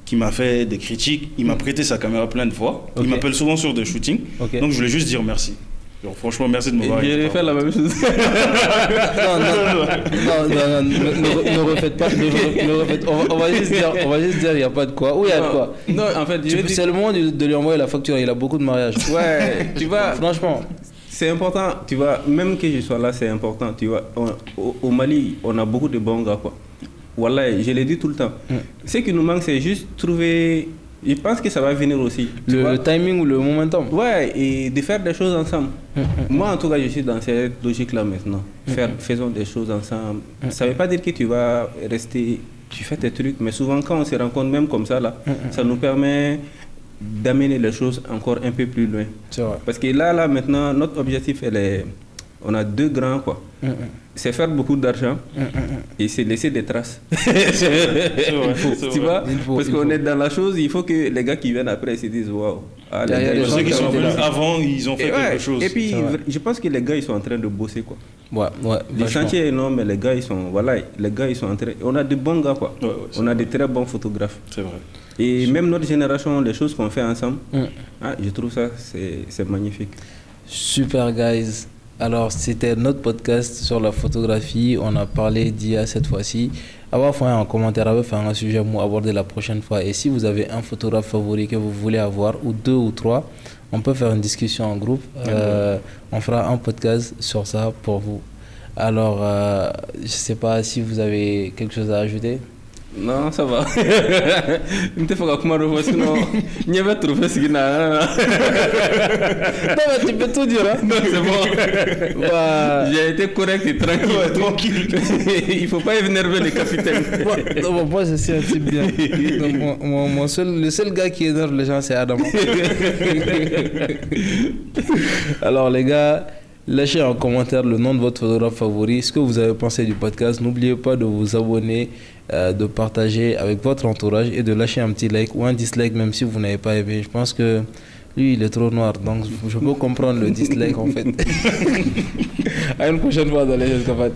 Qui m'a fait des critiques. Il m'a prêté sa caméra plein de fois. Il m'appelle souvent sur des shootings. Donc je voulais juste dire merci. Donc, franchement, merci de m'avoir aidé. J'ai fait la même chose. Ne refaites pas. On va juste dire, il n'y a pas de quoi. Ou il y a de quoi. Non, en fait, c'est le moment de lui envoyer la facture. Il a beaucoup de mariages. Ouais, tu vois. Franchement. C'est important, tu vois, même que je sois là, c'est important, tu vois. Au Mali, on a beaucoup de bons gars, quoi. Wallah, je l'ai dit tout le temps. Ce qui nous manque, c'est juste trouver... Je pense que ça va venir aussi. Le timing ou le momentum. Ouais, et de faire des choses ensemble. Moi, en tout cas, je suis dans cette logique-là maintenant. Faisons des choses ensemble. Ça ne veut pas dire que tu vas rester... Tu fais tes trucs, mais souvent, quand on se rencontre même comme ça, là, ça nous permet d'amener les choses encore un peu plus loin. C'est vrai. Parce que là, maintenant, notre objectif, on a deux grands, quoi. C'est faire beaucoup d'argent et c'est laisser des traces. Tu vois, parce qu'on est dans la chose, il faut que les gars qui viennent après se disent waouh. Ceux qui sont venus avant, ils ont fait quelque chose. Et puis, je pense que les gars, ils sont en train de bosser, quoi. Ouais. Le chantier est énorme, mais les gars, ils sont en train. On a de bons gars, quoi. On a de très bons photographes. C'est vrai. Et même notre génération, les choses qu'on fait ensemble, je trouve ça, c'est magnifique. Super, guys. Alors, c'était notre podcast sur la photographie. On a parlé d'IA cette fois-ci. Avoir fait un commentaire, avoir fait un sujet à aborder la prochaine fois. Et si vous avez un photographe favori que vous voulez avoir, ou 2 ou 3, on peut faire une discussion en groupe. On fera un podcast sur ça pour vous. Alors, je ne sais pas si vous avez quelque chose à ajouter. Non, ça va. Il me faut que sinon, il n'y avait trop fait ce qu'il a. Non, mais tu peux tout dire. Hein? Non, c'est bon. J'ai été correct et tranquille. Tranquille. Il ne faut pas énerver les capitaines. Moi, je suis un type bien. Le seul gars qui énerve les gens, c'est Adam. Alors, les gars, lâchez en commentaire le nom de votre photographe favori, ce que vous avez pensé du podcast. N'oubliez pas de vous abonner, de partager avec votre entourage et de lâcher un petit like ou un dislike même si vous n'avez pas aimé. Je pense que lui, il est trop noir, donc je peux comprendre le dislike en fait. À une prochaine fois dans les escapades.